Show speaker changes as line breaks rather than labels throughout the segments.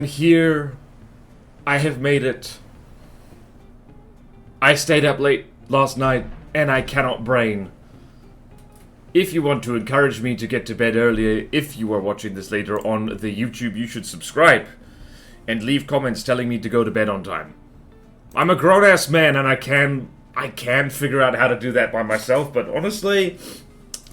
Here, I have made it. I stayed up late last night, and I cannot brain. If you want to encourage me to get to bed earlier, if you are watching this later on the YouTube, you should subscribe and leave comments telling me to go to bed on time. I'm a grown-ass man, and I can figure out how to do that by myself, but honestly,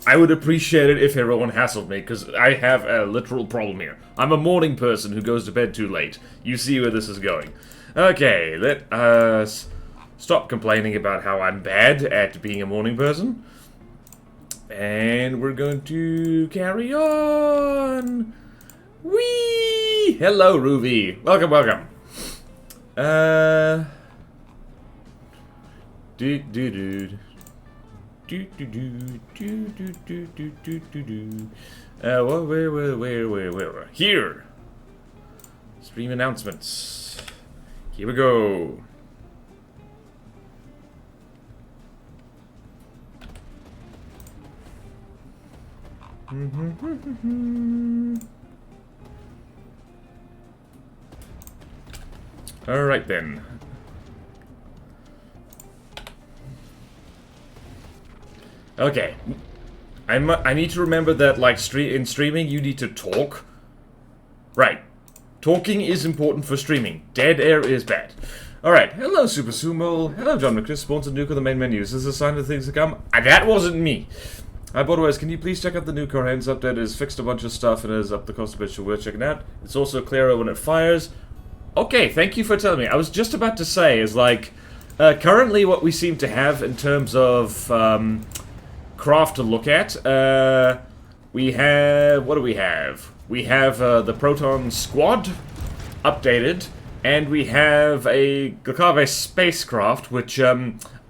I would appreciate it if everyone hassled me, because I have a literal problem here. I'm a morning person who goes to bed too late. You see where this is going. Okay, let us stop complaining about how I'm bad at being a morning person. And we're going to carry on. Whee! Hello, Ruby. Welcome, welcome. Dude. Where? Here! Stream announcements. Here we go. Alright then. Okay. I need to remember that, like, in streaming, you need to talk. Right. Talking is important for streaming. Dead air is bad. Alright. Hello, Super Sumo. Hello, John McChris. Spawns a nuke on the main menu. Is this a sign of things to come? That wasn't me. Hi, Bodan, can you please check out the new Coherence update? It has fixed a bunch of stuff and has up the cost a bit, so we're checking out. It's also clearer when it fires. Okay, thank you for telling me. I was just about to say, is like, currently what we seem to have in terms of, craft to look at, we have, what do we have? We have, the Proton Squad updated, and we have a Glakave spacecraft, which,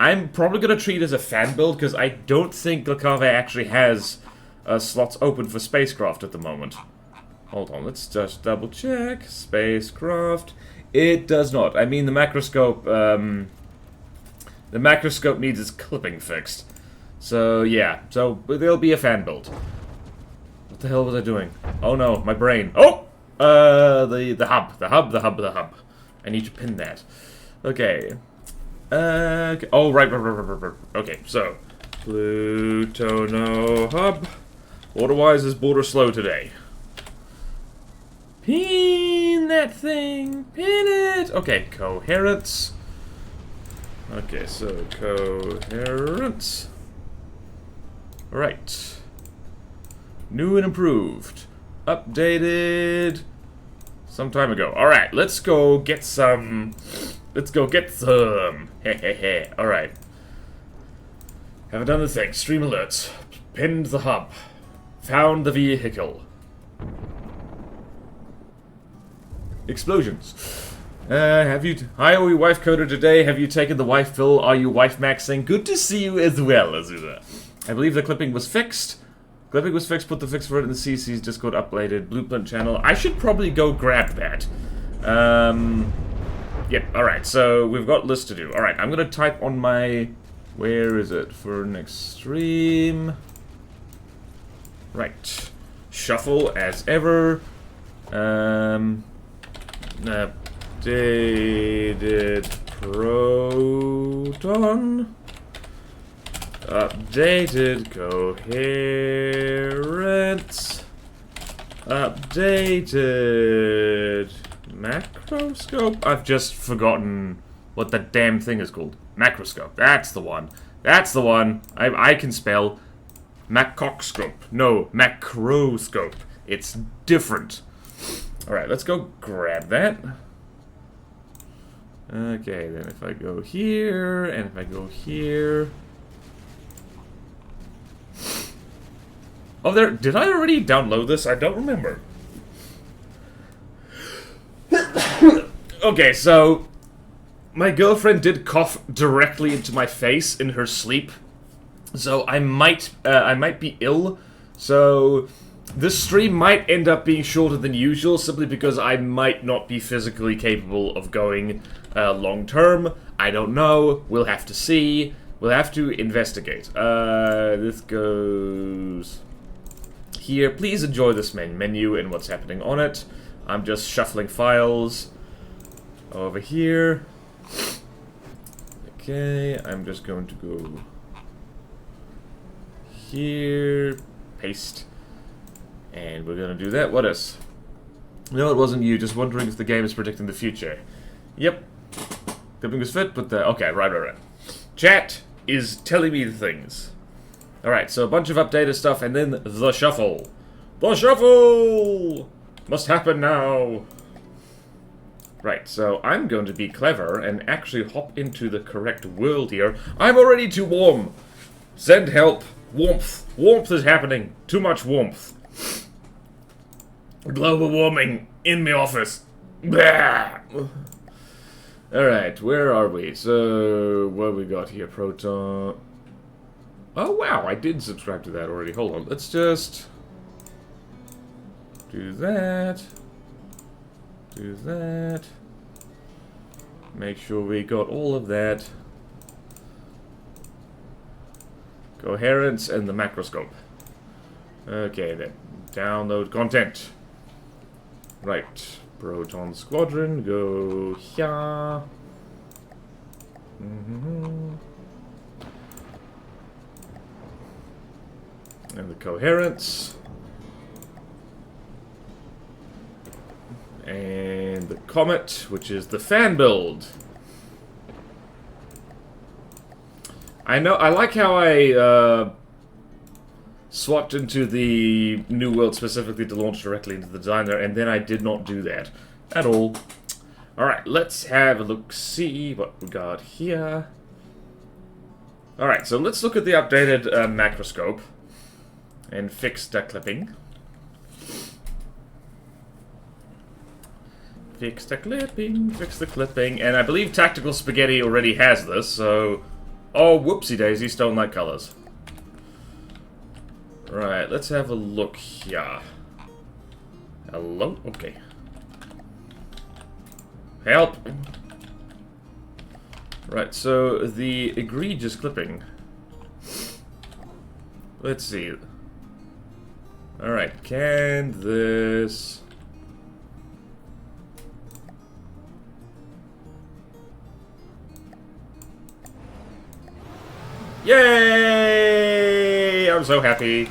I'm probably going to treat as a fan build, because I don't think Glakave actually has, slots open for spacecraft at the moment. Hold on, let's just double check. Spacecraft. It does not. I mean, the macroscope needs its clipping fixed. So, yeah. So, there'll be a fan build. What the hell was I doing? Oh no, my brain. Oh! The hub. I need to pin that. Okay. Oh, right. Okay, so. Pluto, no hub. Otherwise, is border slow today. Pin that thing. Pin it. Okay, coherence. Okay, so coherence. Right. New and improved. Updated some time ago. Alright, let's go get some. Hehehe. Alright. Haven't done the thing. Stream alerts. Pinned the hub. Found the vehicle. Explosions. Hi, are we wife coded today? Have you taken the wife fill? Are you wife maxing? Good to see you as well, Azusa. I believe the clipping was fixed. Clipping was fixed, put the fix for it in the CC's Discord uploaded. Blueprint channel. I should probably go grab that. Yep, alright, so we've got list to do. Alright, I'm gonna type on my... Where is it? For next stream. Right. Shuffle as ever. Updated Proton. Updated Coherence. Updated Macroscope. I've just forgotten what the damn thing is called. Macroscope. That's the one. That's the one. I can spell macroscope. No, macroscope. It's different. Alright, let's go grab that. Okay, then if I go here, and if I go here... Oh, there... Did I already download this? I don't remember. Okay, so... My girlfriend did cough directly into my face in her sleep. So I might be ill. So... This stream might end up being shorter than usual, simply because I might not be physically capable of going long term. I don't know. We'll have to see. We'll have to investigate. This goes here. Please enjoy this main menu and what's happening on it. I'm just shuffling files over here. Okay, I'm just going to go here, paste, and we're gonna do that. What is? No, it wasn't you. Just wondering if the game is predicting the future. Yep. Clipping was fit, but okay, right. Chat is telling me the things. Alright, so a bunch of updated stuff, and then the shuffle. The shuffle must happen now. Right, so I'm going to be clever and actually hop into the correct world here. I'm already too warm. Send help. Warmth. Warmth is happening. Too much warmth. Global warming in my office. Alright, where are we? So, what we got here? Proton. Oh, wow, I did subscribe to that already. Hold on, let's just do that. Do that. Make sure we got all of that. Coherence and the macroscope. Okay, then. Download content. Right. Proton Squadron, go here. And the coherence. And the comet, which is the fan build. I like how I swapped into the new world specifically to launch directly into the designer, and then I did not do that at all. Alright, let's have a look, see what we got here. Alright, so let's look at the updated macroscope and fix the clipping. Fix the clipping, and I believe Tactical Spaghetti already has this, so... Oh, whoopsie daisy, stone light colors. Right, let's have a look here. Hello? Okay. Help! Right, so the egregious clipping. Let's see. Alright, can this... Yay! I'm so happy.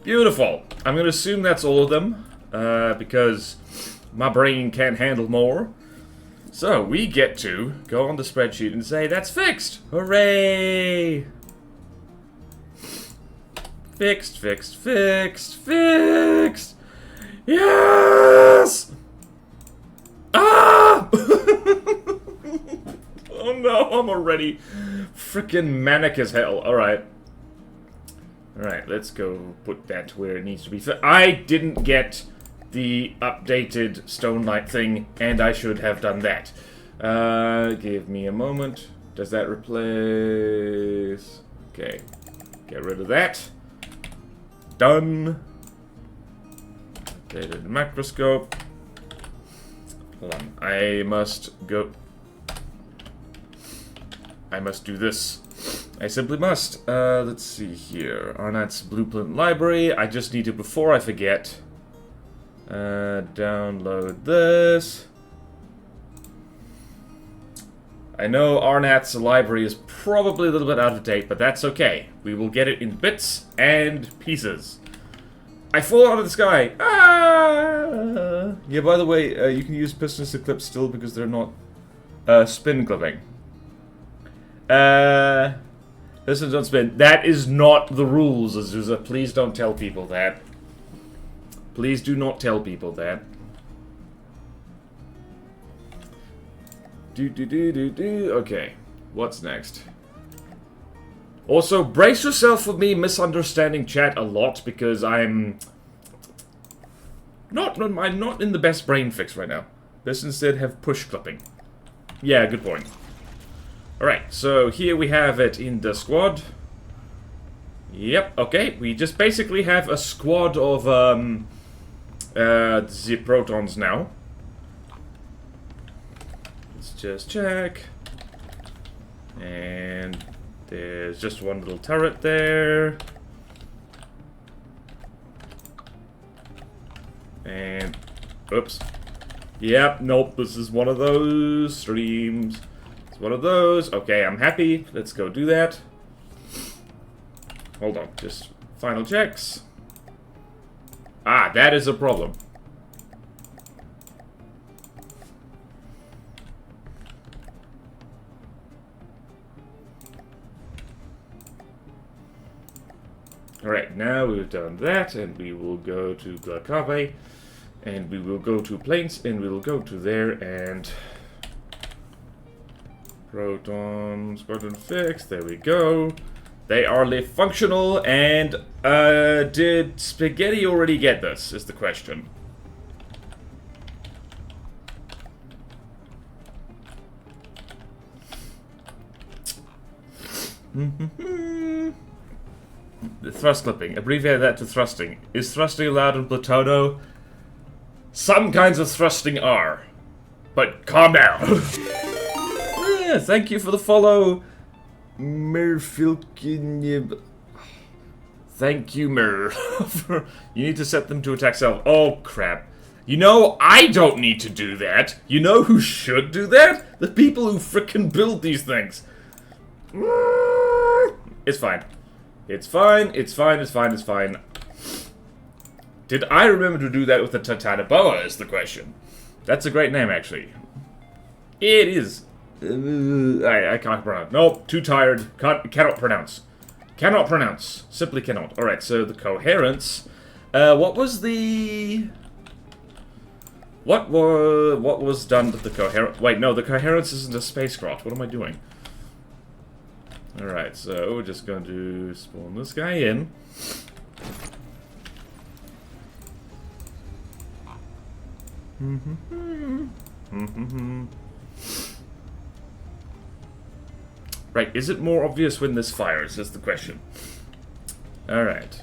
Beautiful. I'm going to assume that's all of them, because my brain can't handle more. So, we get to go on the spreadsheet and say, that's fixed! Hooray! Fixed, fixed, fixed, fixed! Yes! Ah! Oh no, I'm already freaking manic as hell. Alright. Alright, let's go put that where it needs to be. I didn't get the updated Stone Light thing, and I should have done that. Give me a moment. Does that replace... Okay. Get rid of that. Done. Updated macroscope. Hold on. I must go... I must do this. I simply must. Let's see here. Arnott's Blueprint Library. I just need to, before I forget, download this. I know Arnott's library is probably a little bit out of date, but that's okay. We will get it in bits and pieces. I fall out of the sky! Ah! Yeah, by the way, you can use pistons to clip still because they're not spin clipping. Pistons don't spin. That is not the rules, Azusa. Please don't tell people that. Please do not tell people that. Okay, what's next? Also, brace yourself for me misunderstanding chat a lot because I'm not in the best brain fix right now. Let's instead have push clipping. Yeah, good point. Alright, so here we have it in the squad. Yep, okay. We just basically have a squad of the protons now. Let's just check. And there's just one little turret there. And Oops. Yep, nope, this is one of those streams. It's one of those. Okay, I'm happy. Let's go do that. Hold on, just final checks. Ah, that is a problem. Alright, now we've done that, and we will go to Glacave, and we will go to Plains, and we will go to there, and... Proton, Squadron fixed, there we go. They are lift functional, and, did Spaghetti already get this, is the question. The thrust clipping. Abbreviate that to thrusting. Is thrusting allowed in Platono? Some kinds of thrusting are. But calm down. Yeah, thank you for the follow. Merfilkin. Thank you, Mer. You need to set them to attack self. Oh, crap. You know, I don't need to do that. You know who should do that? The people who frickin' build these things. It's fine. It's fine, it's fine, it's fine, it's fine. Did I remember to do that with the Titanoboa is the question. That's a great name, actually. It is. I can't pronounce. Nope, too tired. Cannot pronounce. Cannot pronounce. Simply cannot. Alright, so the coherence. What was the... What was done to the coherence? Wait, no, the coherence isn't a spacecraft. What am I doing? Alright, so we're just going to spawn this guy in. Right, is it more obvious when this fires, is the question. Alright.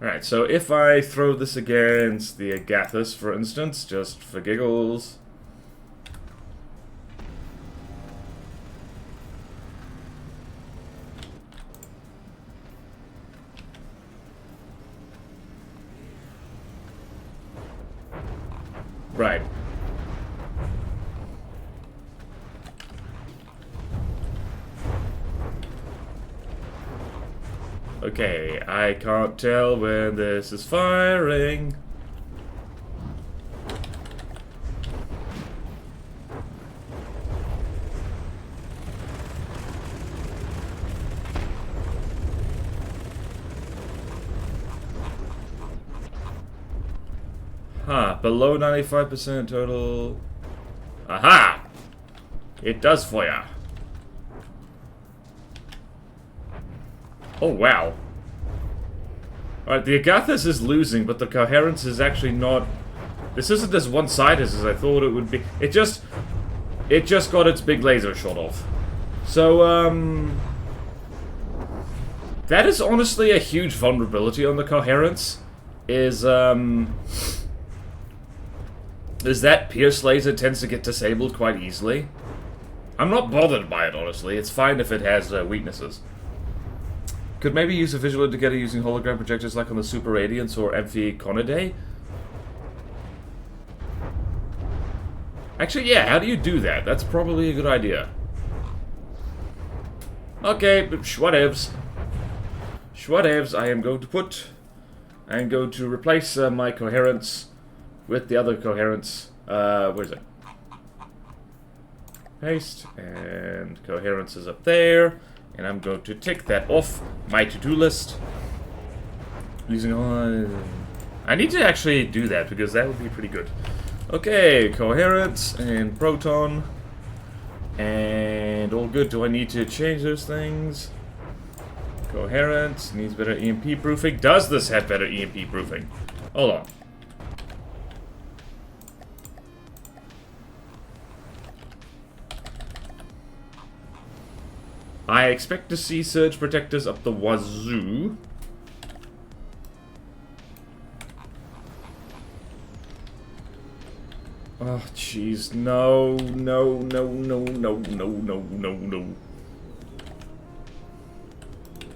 Alright, so if I throw this against the Agathis, for instance, just for giggles... Right. Okay, I can't tell when this is firing. Huh, below 95% total. Aha! It does for ya. Oh, wow. Alright, the Agathis is losing, but the coherence is actually not... This isn't as one-sided as I thought it would be. It just got its big laser shot off. So, that is honestly a huge vulnerability on the coherence. Is that Pierce laser tends to get disabled quite easily. I'm not bothered by it, honestly. It's fine if it has weaknesses. Could maybe use a visual indicator using hologram projectors like on the Super Radiance or Amphiconidae? Actually, yeah, how do you do that? That's probably a good idea. Okay, but whatevs. Whatevs, I am going to replace my coherence with the other coherence. Where is it? Paste, and coherence is up there. And I'm going to tick that off my to-do list. Using all... I need to actually do that, because that would be pretty good. Okay, coherence and proton. And all good. Do I need to change those things? Coherence needs better EMP proofing. Does this have better EMP proofing? Hold on. I expect to see surge protectors up the wazoo. Oh, jeez. No, no, no, no, no, no, no, no, no.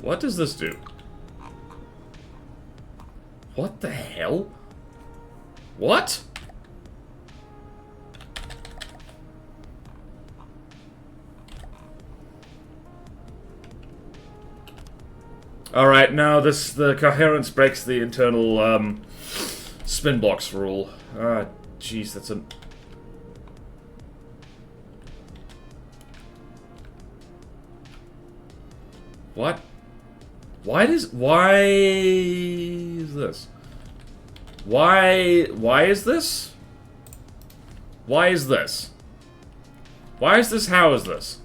What does this do? What the hell? What? Alright, now the coherence breaks the internal, spin blocks rule. Ah, jeez, that's a... What? Why is this? Why is this? Why is this? Why is this? How is this?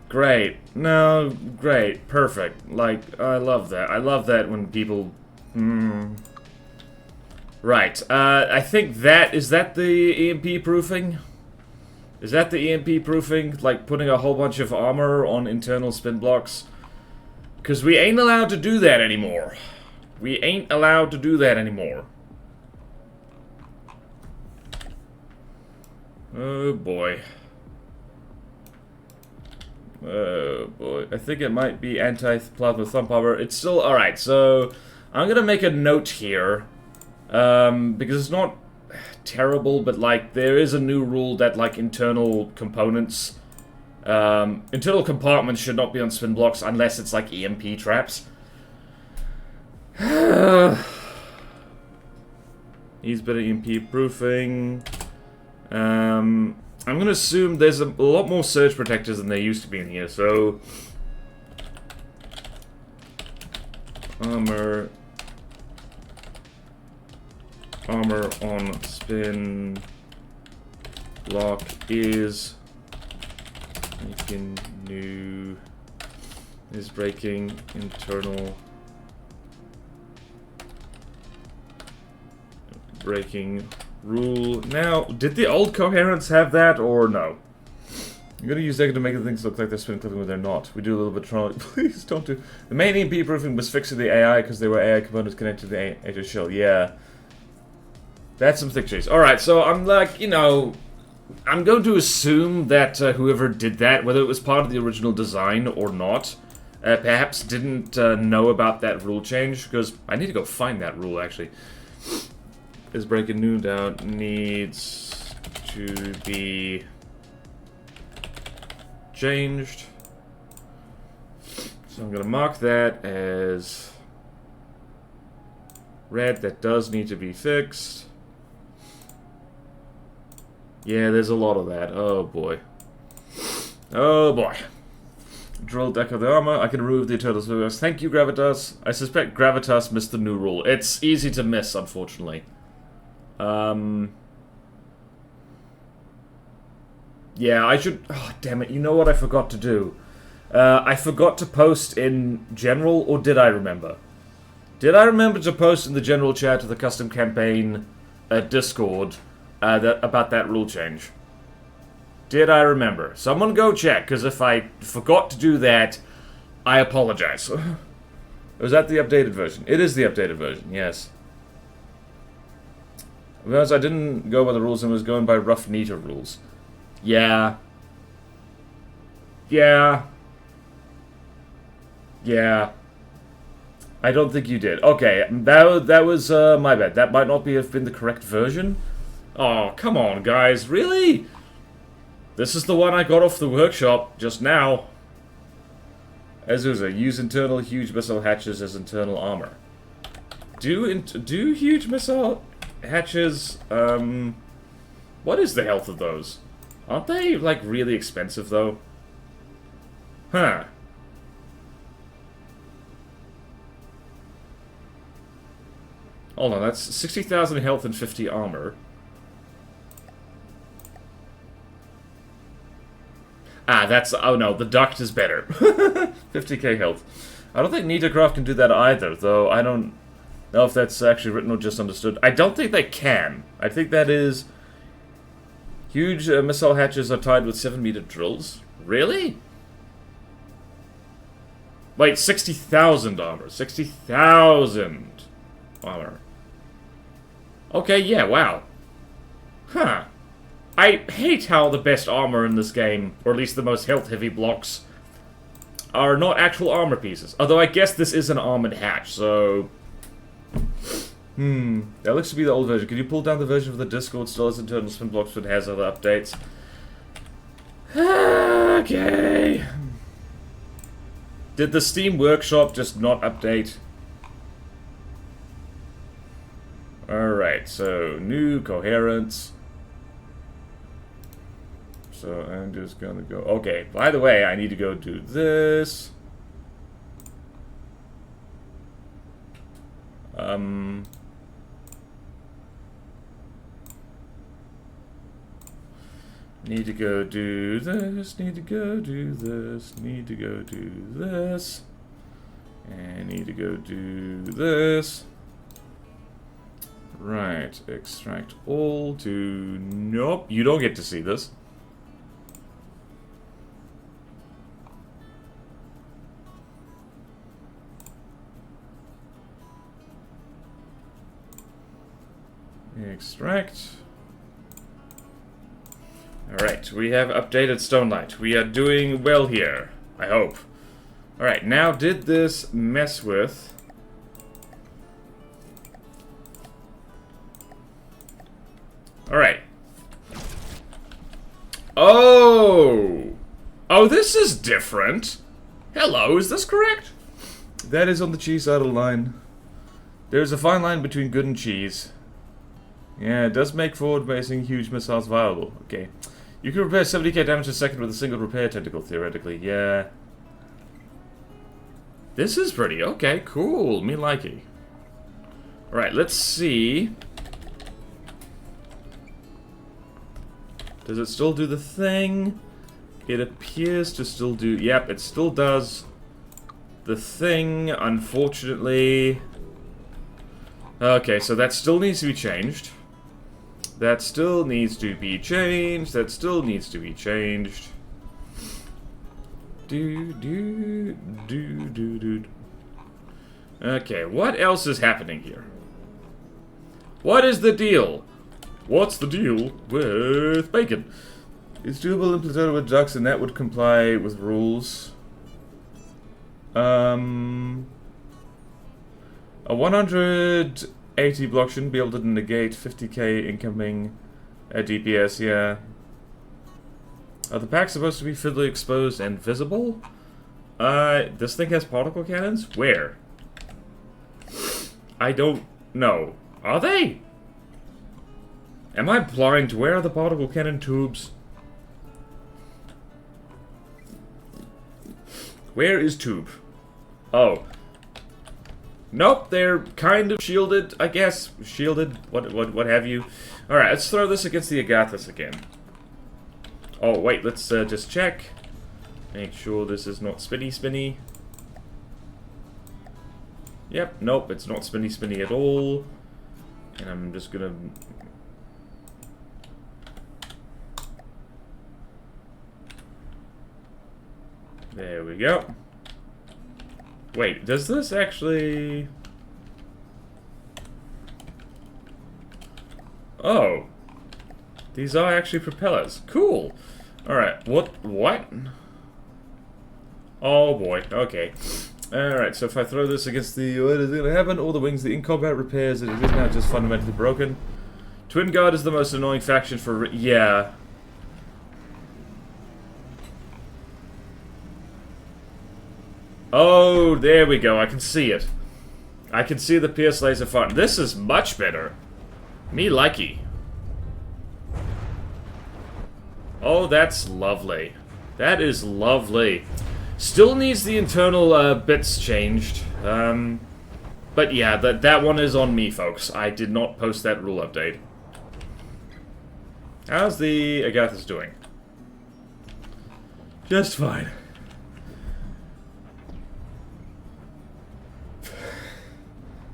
Great. No, great. Perfect. Like, I love that. I love that when people... Right. I think that... Is that the EMP proofing? Is that the EMP proofing? Like, putting a whole bunch of armor on internal spin blocks? Because we ain't allowed to do that anymore. We ain't allowed to do that anymore. Oh, boy. Oh boy, I think it might be anti-plasma thumb armor. It's still alright, so I'm gonna make a note here. Because it's not terrible, but like there is a new rule that like internal components, internal compartments should not be on spin blocks unless it's like EMP traps. He's better EMP proofing. I'm gonna assume there's a lot more surge protectors than there used to be in here, so... Armor on spin block is... Making new... Is breaking internal... Breaking... Rule. Now, did the old coherence have that, or no? I'm gonna use that to make the things look like they're spin clipping when they're not. We do a little bit of trolling. Please don't do... The main EMP proofing was fixing the AI because they were AI components connected to the AI shell. Yeah. That's some thick cheese. Alright, so I'm like, you know... I'm going to assume that whoever did that, whether it was part of the original design or not, perhaps didn't know about that rule change, because I need to go find that rule, actually. Is breaking new down needs to be changed. So I'm gonna mark that as red. That does need to be fixed. Yeah, there's a lot of that. Oh boy. Oh boy. Drill deck of the armor. I can remove the eternal spheres. Thank you, Gravitas. I suspect Gravitas missed the new rule. It's easy to miss, unfortunately. Yeah, I should... Oh, damn it. You know what I forgot to do? I forgot to post in general, or did I remember? Did I remember to post in the general chat of the custom campaign Discord about that rule change? Did I remember? Someone go check, because if I forgot to do that, I apologize. Was that the updated version? It is the updated version, yes. Because I didn't go by the rules and was going by rough neater rules. Yeah. Yeah. Yeah. I don't think you did. Okay, that was my bad. That might not have been the correct version. Oh, come on, guys. Really? This is the one I got off the workshop just now. Azusa, use internal huge missile hatches as internal armor. Do huge missile hatches, what is the health of those? Aren't they, like, really expensive, though? Huh. Hold on, that's 60,000 health and 50 armor. Ah, that's... Oh no, the duct is better. 50k health. I don't think Nitacraft can do that either, though I don't know if that's actually written or just understood. I don't think they can. I think that is... Huge missile hatches are tied with 7-meter drills. Really? Wait, 60,000 armor. 60,000 armor. Okay, yeah, wow. Huh. I hate how the best armor in this game, or at least the most health-heavy blocks, are not actual armor pieces. Although I guess this is an armored hatch, so... That looks to be the old version. Can you pull down the version of the Discord still has internal spin blocks but has other updates? Okay. Did the Steam Workshop just not update? Alright, so new coherence. So I'm just gonna go. Okay, by the way, I need to go do this. Need to go do this, need to go do this, need to go do this, and need to go do this. Right, extract all to... Nope, you don't get to see this. Extract. Alright, we have updated Stonelight. We are doing well here, I hope. Alright, now did this mess with... Alright. Oh! Oh, this is different. Hello, is this correct? That is on the cheese side of the line. There's a fine line between good and cheese. Yeah, it does make forward-facing huge missiles viable. Okay. You can repair 70k damage a second with a single repair tentacle, theoretically. Yeah. This is pretty. Okay, cool. Me likey. Alright, let's see. Does it still do the thing? It appears to still do... Yep, it still does the thing, unfortunately. Okay, so that still needs to be changed. That still needs to be changed. That still needs to be changed. Okay, what else is happening here? What is the deal? What's the deal with bacon? It's doable in Plutonium with ducks, and that would comply with rules. A 180 block shouldn't be able to negate 50k incoming DPS, yeah. Are the packs supposed to be fiddly exposed and visible? This thing has particle cannons? Where? I don't know. Are they? Am I blind? Where are the particle cannon tubes? Where is tube? Oh. Nope, they're kind of shielded, I guess. Shielded, what have you. Alright, let's throw this against the Agathis again. Oh, wait, let's just check. Make sure this is not spinny. Yep, nope, it's not spinny at all. And I'm just gonna... There we go. Wait, does this actually... Oh. These are actually propellers. Cool. Alright, what? Oh boy, okay. Alright, so if I throw this against the... What is going to happen? All the wings, the in-combat repairs, it is now just fundamentally broken. Twin Guard is the most annoying faction for... Yeah. Oh, there we go. I can see it. I can see the Pierce Laser fun. This is much better. Me likey. Oh, that's lovely. That is lovely. Still needs the internal bits changed. But yeah, that one is on me, folks. I did not post that rule update. How's the Agathis doing? Just fine.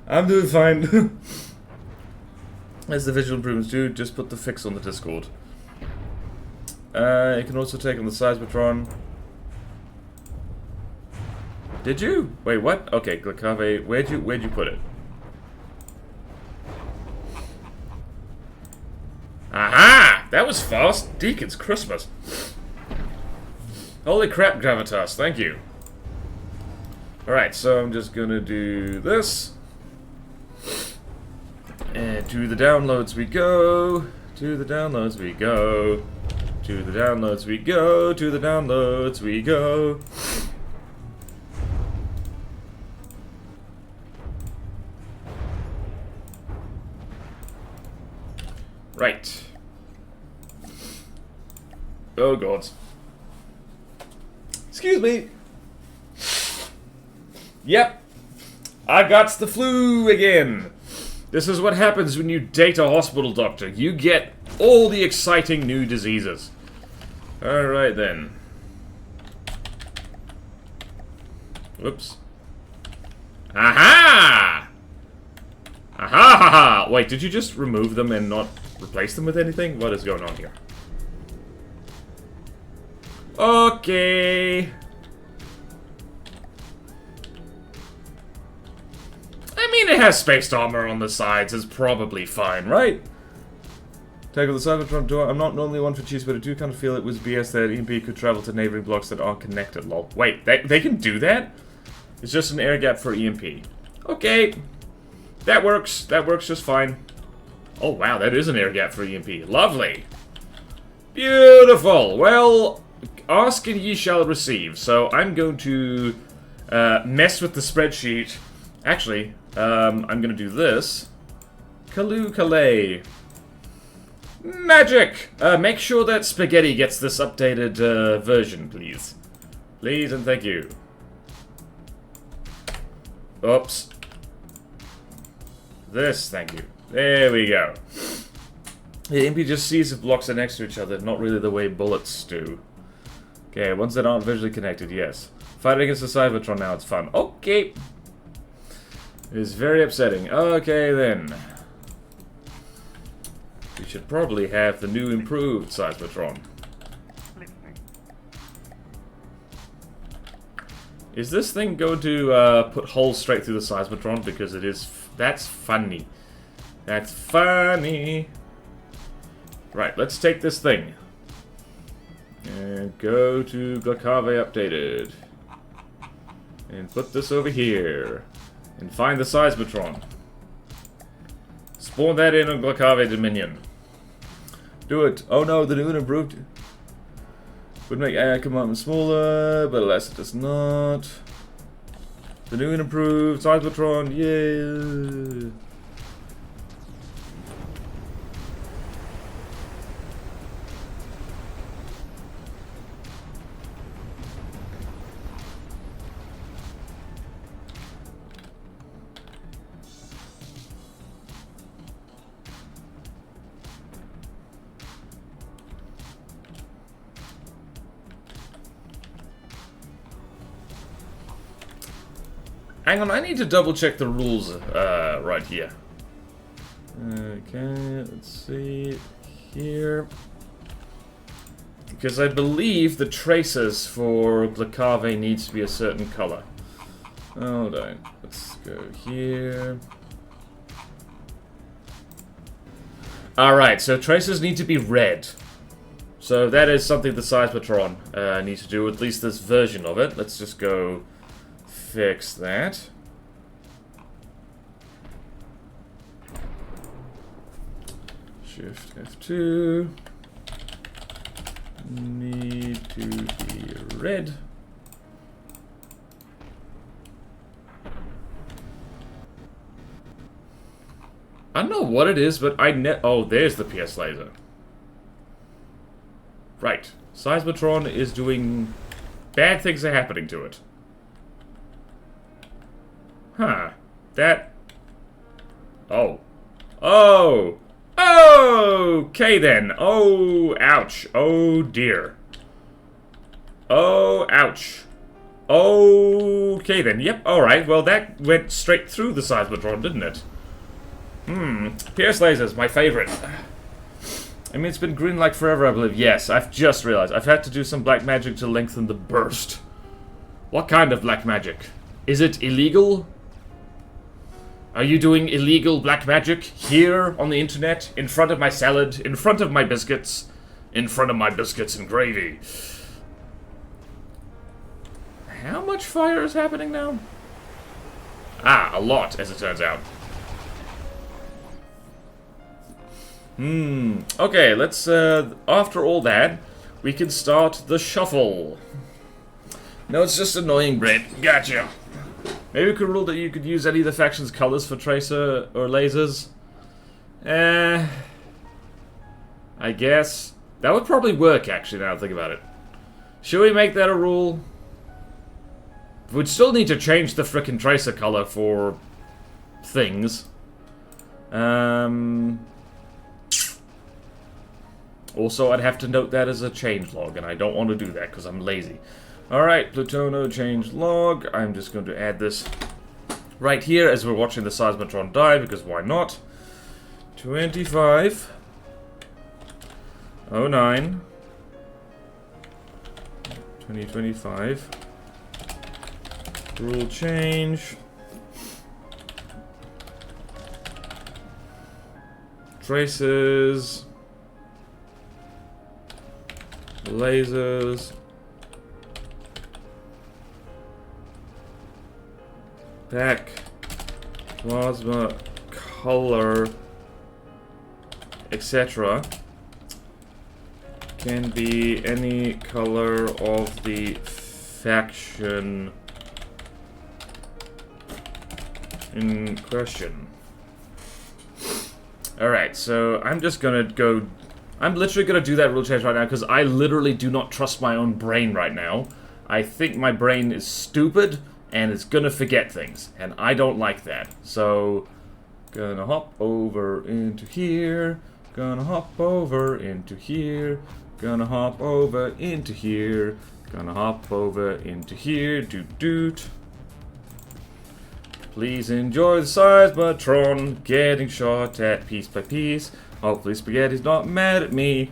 I'm doing fine. As the visual improvements do, just put the fix on the Discord. You can also take on the Seismotron. Did you? Wait, what? Okay, Glicave, where'd you put it? Aha! That was fast. Deacon's Christmas. Holy crap, Gravitas, thank you. Alright, so I'm just gonna do this. To the downloads we go. To the downloads we go. To the downloads we go. To the downloads we go. Right. Oh god. Excuse me. Yep. I got the flu again. This is what happens when you date a hospital doctor. You get all the exciting new diseases. Alright then. Whoops. Aha! Aha ha ha! Wait, did you just remove them and not replace them with anything? What is going on here? Okay. I mean, it has spaced armor on the sides. It's probably fine, right? Tackle the Cybertron door. I'm not normally one for cheese, but I do kind of feel it was BS that EMP could travel to neighboring blocks that aren't connected, lol. Wait, they can do that? It's just an air gap for EMP. Okay. That works. That works just fine. Oh, wow, that is an air gap for EMP. Lovely. Beautiful. Well, ask and ye shall receive. So I'm going to mess with the spreadsheet. Actually, I'm going to do this. Kaloo Kalay. Magic! Make sure that Spaghetti gets this updated version, please. Please and thank you. Oops. This, thank you. There we go. The MP just sees if blocks are next to each other, not really the way bullets do. Okay, ones that aren't visually connected, yes. Fighting against the Cybertron now, it's fun. Okay. It is very upsetting. Okay, then. We should probably have the new improved Cybertron. Is this thing going to put holes straight through the Cybertron? Because it is... That's funny. That's funny. Right, let's take this thing. And go to Glakave Updated. And put this over here. And find the Cybertron. Spawn that in on Glakave Dominion. Do it. Oh no, the new and improved would make AI compartment smaller, but alas it does not. The new and improved Cybertron, yeah. Hang on, I need to double check the rules right here. Okay, let's see here. Because I believe the traces for Glakave needs to be a certain color. Hold on, let's go here. Alright, so traces need to be red. So that is something the Cybertron needs to do, at least this version of it. Let's just go... fix that. Shift F2. Need to be red. I don't know what it is, but oh, there's the PS laser. Right. Cybertron is doing... bad things are happening to it. Huh. That... oh. Oh! Okay then. Oh, ouch. Oh, dear. Oh, ouch. Okay then. Yep, alright. Well, that went straight through the Cybertron, didn't it? Pierce lasers, my favorite. I mean, it's been green like forever, I believe. Yes, I've just realized. I've had to do some black magic to lengthen the burst. What kind of black magic? Is it illegal? Are you doing illegal black magic here on the internet? In front of my salad? In front of my biscuits? In front of my biscuits and gravy? How much fire is happening now? Ah, a lot, as it turns out. Okay, let's, after all that, we can start the shuffle. No, it's just annoying, Brett. Gotcha. Maybe we could rule that you could use any of the faction's colors for tracer or lasers. I guess. That would probably work, actually, now I think about it. Should we make that a rule? We'd still need to change the frickin' tracer color for things. Also, I'd have to note that as a change log, and I don't want to do that because I'm lazy. Alright, Plutono change log. I'm just going to add this right here as we're watching the Seismotron die, because why not? 25 09 2025 rule change traces lasers pack plasma color etc. can be any color of the faction in question. Alright, so I'm just gonna go... I'm literally gonna do that rule change right now because I literally do not trust my own brain right now. I think my brain is stupid and it's gonna forget things, and I don't like that. So, gonna hop over into here, gonna hop over into here, gonna hop over into here, gonna hop over into here, doot doot. Please enjoy the Seismotron getting shot at piece by piece. Hopefully Spaghetti's not mad at me.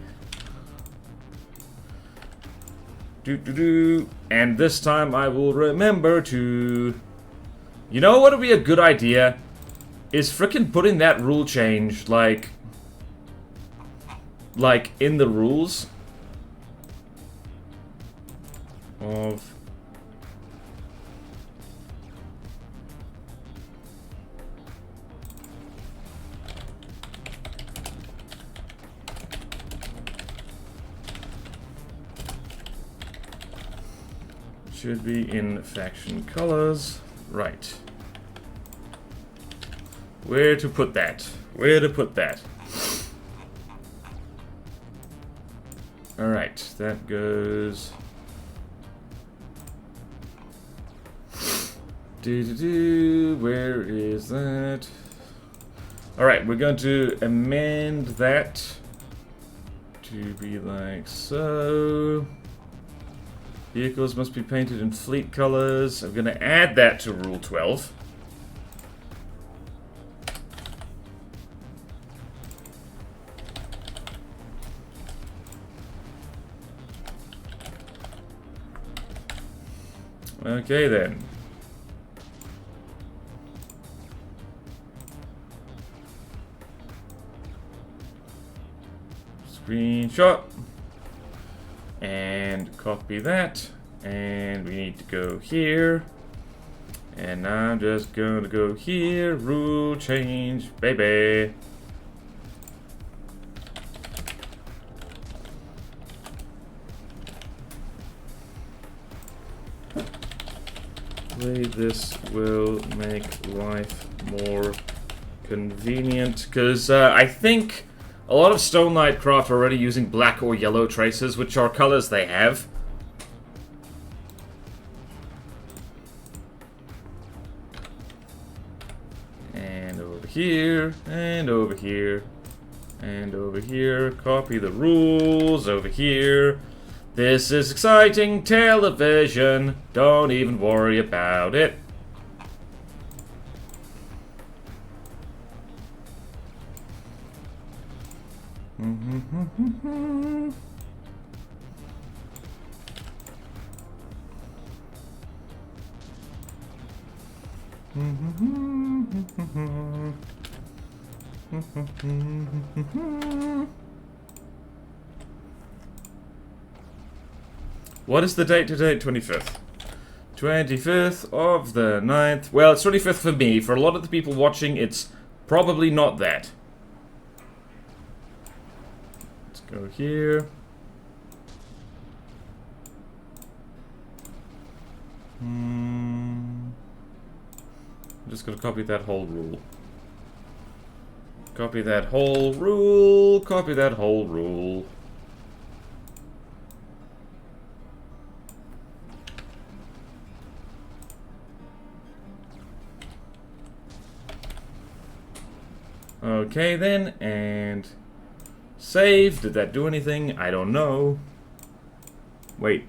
Doot doot doot. And this time I will remember to... You know what would be a good idea? Is frickin' putting that rule change, like in the rules of... Should be in faction colors. Right. Where to put that? Where to put that? Alright, that goes... Where is that? Alright, we're going to amend that to be like so. Vehicles must be painted in fleet colors. I'm going to add that to Rule 12. Okay then. Screenshot. And copy that. And we need to go here. And I'm just going to go here. Rule change, baby. This will make life more convenient, because I think a lot of Stone Knight craft are already using black or yellow traces, which are colors they have. And over here, and over here, and over here. Copy the rules over here. This is exciting television. Don't even worry about it. What is the date today? 25th. 25th of the 9th. Well, it's 25th for me. For a lot of the people watching, it's probably not that. Go here. I'm just gonna copy that whole rule. Copy that whole rule. Copy that whole rule. Okay then, and save. Did that do anything? I don't know. Wait.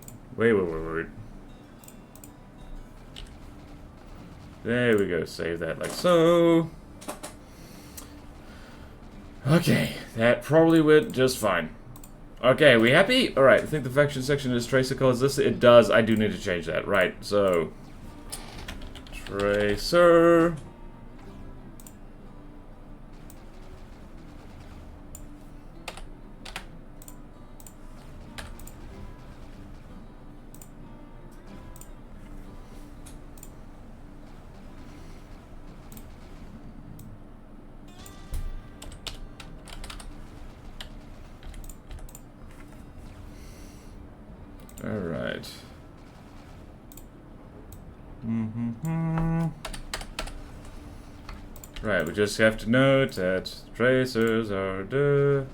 There we go, save that like so. Okay, that probably went just fine. Okay, we happy? Alright, I think the faction section is tracer colors. This it does. I do need to change that. Right, so tracer. Alright. Right, we just have to note that tracers are the...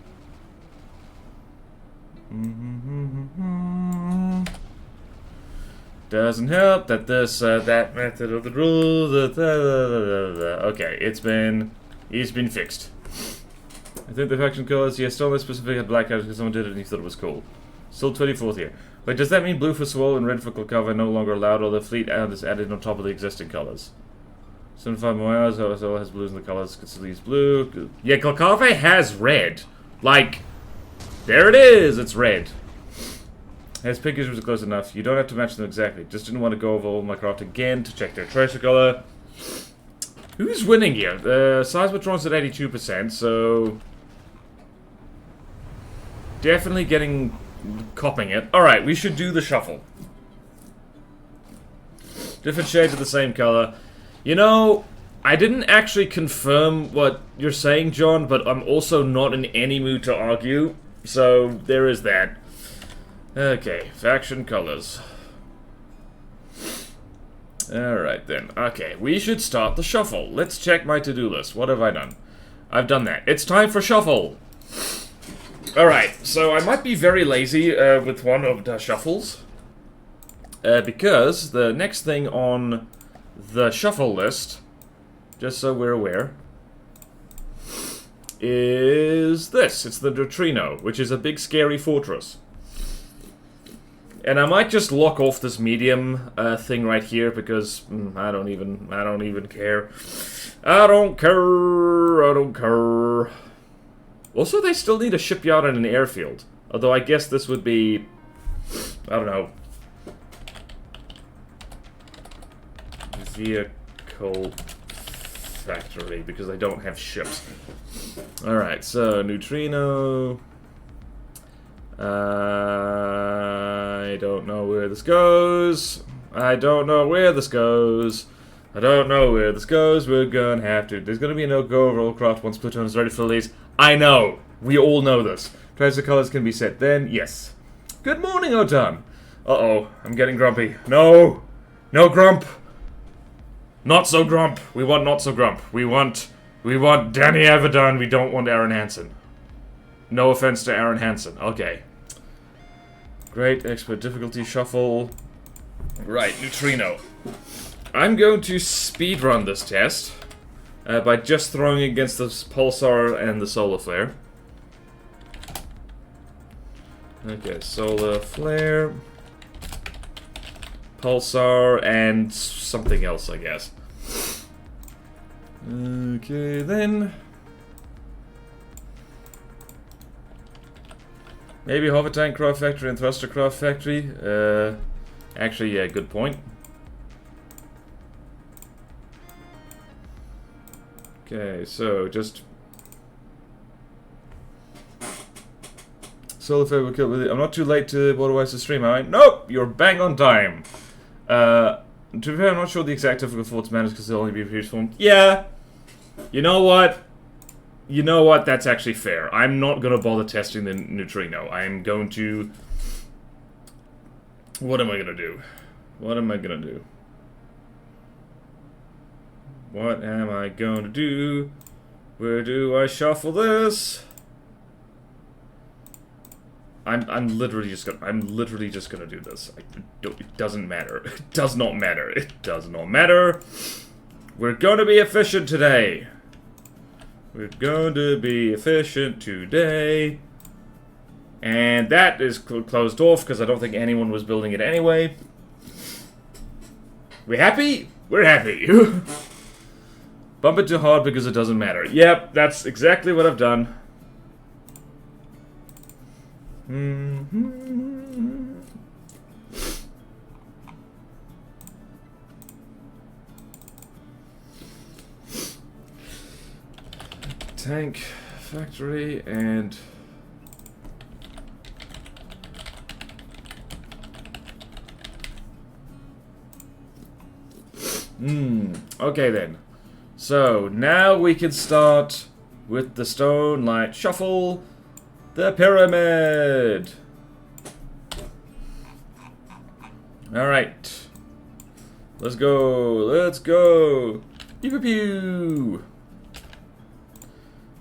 Doesn't help that this, that method of the rule, okay, it's been fixed. I think the faction colors, yes, still less specific had black out because someone did it and he thought it was cool. Still 24th here. But does that mean blue for swirl and red for cover no longer allowed, or the fleet out is added on top of the existing colors? 75 more hours, so it has blues in the colors, because it leaves blue. Yeah, Calcave has red. Like, there it is, it's red. Has pictures was close enough. You don't have to match them exactly. Just didn't want to go over all my craft again to check their tracer color. Who's winning here? Seismotron's at 82%, so... Definitely getting... Copping it. Alright, we should do the shuffle. Different shades of the same color. You know, I didn't actually confirm what you're saying, John, but I'm also not in any mood to argue. So, there is that. Okay, faction colors. Alright then. Okay, we should start the shuffle. Let's check my to-do list. What have I done? I've done that. It's time for shuffle! Alright, so I might be very lazy with one of the shuffles. Because the next thing on the shuffle list, just so we're aware, is this. It's the Neutrino, which is a big scary fortress. And I might just lock off this medium thing right here because I don't even care. I don't care. Also, they still need a shipyard and an airfield. Although I guess this would be... I don't know. Vehicle factory, because I don't have ships. Alright, so, Neutrino... I don't know where this goes. I don't know where this goes. I don't know where this goes. We're gonna have to... There's gonna be no go over all craft once Plutone is ready for release. I know! We all know this. Tracer colors can be set then, yes. Good morning, Bodan. Uh-oh, I'm getting grumpy. No! No grump! Not so grump. We want not so grump. We want Danny Avedon. We don't want Aaron Hansen. No offense to Aaron Hansen. Okay. Great, expert difficulty shuffle. Right, Neutrino. I'm going to speedrun this test by just throwing against the Pulsar and the Solar Flare. Okay, Solar Flare, Pulsar, and something else, I guess. Okay, then. Maybe Hover Tank Craft Factory and Thruster Craft Factory. Actually, yeah, good point. Okay, so just... Solar Flare will kill with it. I'm not too late to otherwise to stream, am I? Nope! You're bang on time! To be fair, I'm not sure the exact difficult thoughts matters because they'll only be produced form. Yeah! You know what? You know what? That's actually fair. I'm not gonna bother testing the neutrino. I'm going to... What am I gonna do? What am I gonna do? What am I going to do? Where do I shuffle this? I'm literally just gonna do this. It doesn't matter. It does not matter. It does not matter. We're gonna be efficient today. We're going to be efficient today. And that is closed off because I don't think anyone was building it anyway. We happy? We're happy. Bump it too hard because it doesn't matter. Yep, that's exactly what I've done. Tank, factory, and... Okay then. So, now we can start with the stone light shuffle. The pyramid! Alright. Let's go! Let's go! Pew pew pew!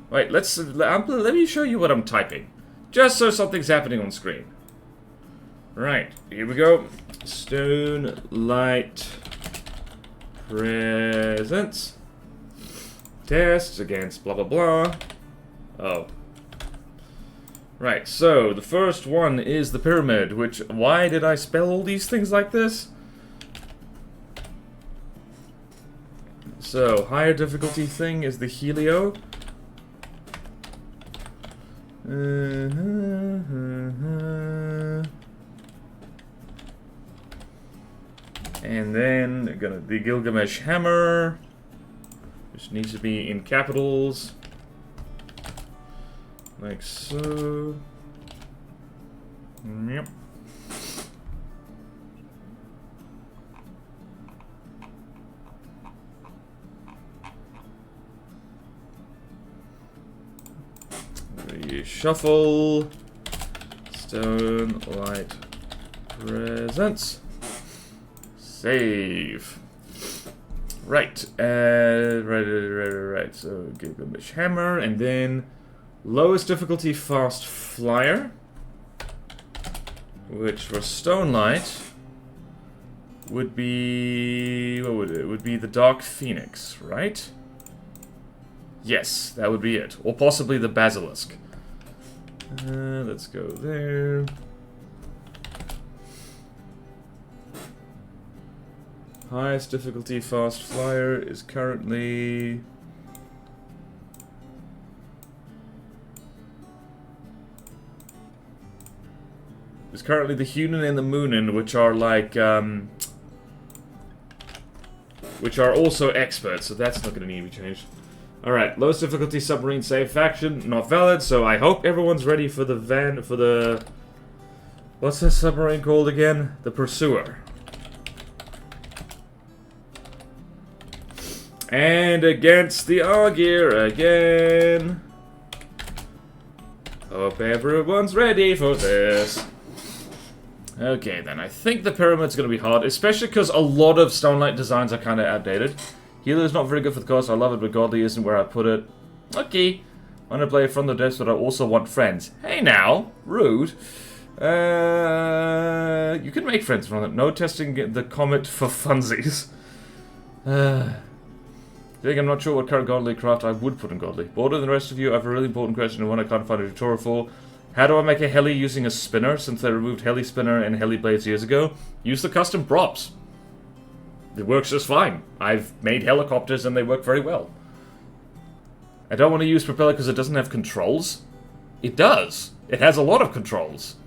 Wait, let me show you what I'm typing. Just so something's happening on screen. Right, here we go. Stone light presents. Test against blah blah blah. Oh. Right, so the first one is the pyramid, which, why did I spell all these things like this? So, higher difficulty thing is the helio. And then, the Gilgamesh hammer, which needs to be in capitals. Like so. Yep. Shuffle. Stone light presents. Save. Right. Right. So Gilgamesh hammer, and then lowest difficulty fast flyer, which for stone light would be, what would it? Would be the Dark Phoenix, right? Yes, that would be it, or possibly the Basilisk. Let's go there. Highest difficulty fast flyer is currently the Haugen and the Moonin, which are like, which are also experts, so that's not going to need to be changed. Alright, lowest difficulty submarine save faction, not valid, so I hope everyone's ready for the what's this submarine called again? The Pursuer. And against the Augur again. Hope everyone's ready for this. Okay, then. I think the pyramid's going to be hard, especially because a lot of Stone Light designs are kind of outdated. Healer's not very good for the cost. I love it, but Godly isn't where I put it. Okay. I want to play from the desk, but I also want friends. Hey now. Rude. You can make friends from it. No testing the comet for funsies. I think I'm not sure what current Godly craft I would put in Godly. Bolder than the rest of you, I have a really important question and one I can't find a tutorial for. How do I make a heli using a spinner, since they removed heli spinner and heli blades years ago? Use the custom props. It works just fine. I've made helicopters and they work very well. I don't want to use propeller because it doesn't have controls. It does. It has a lot of controls.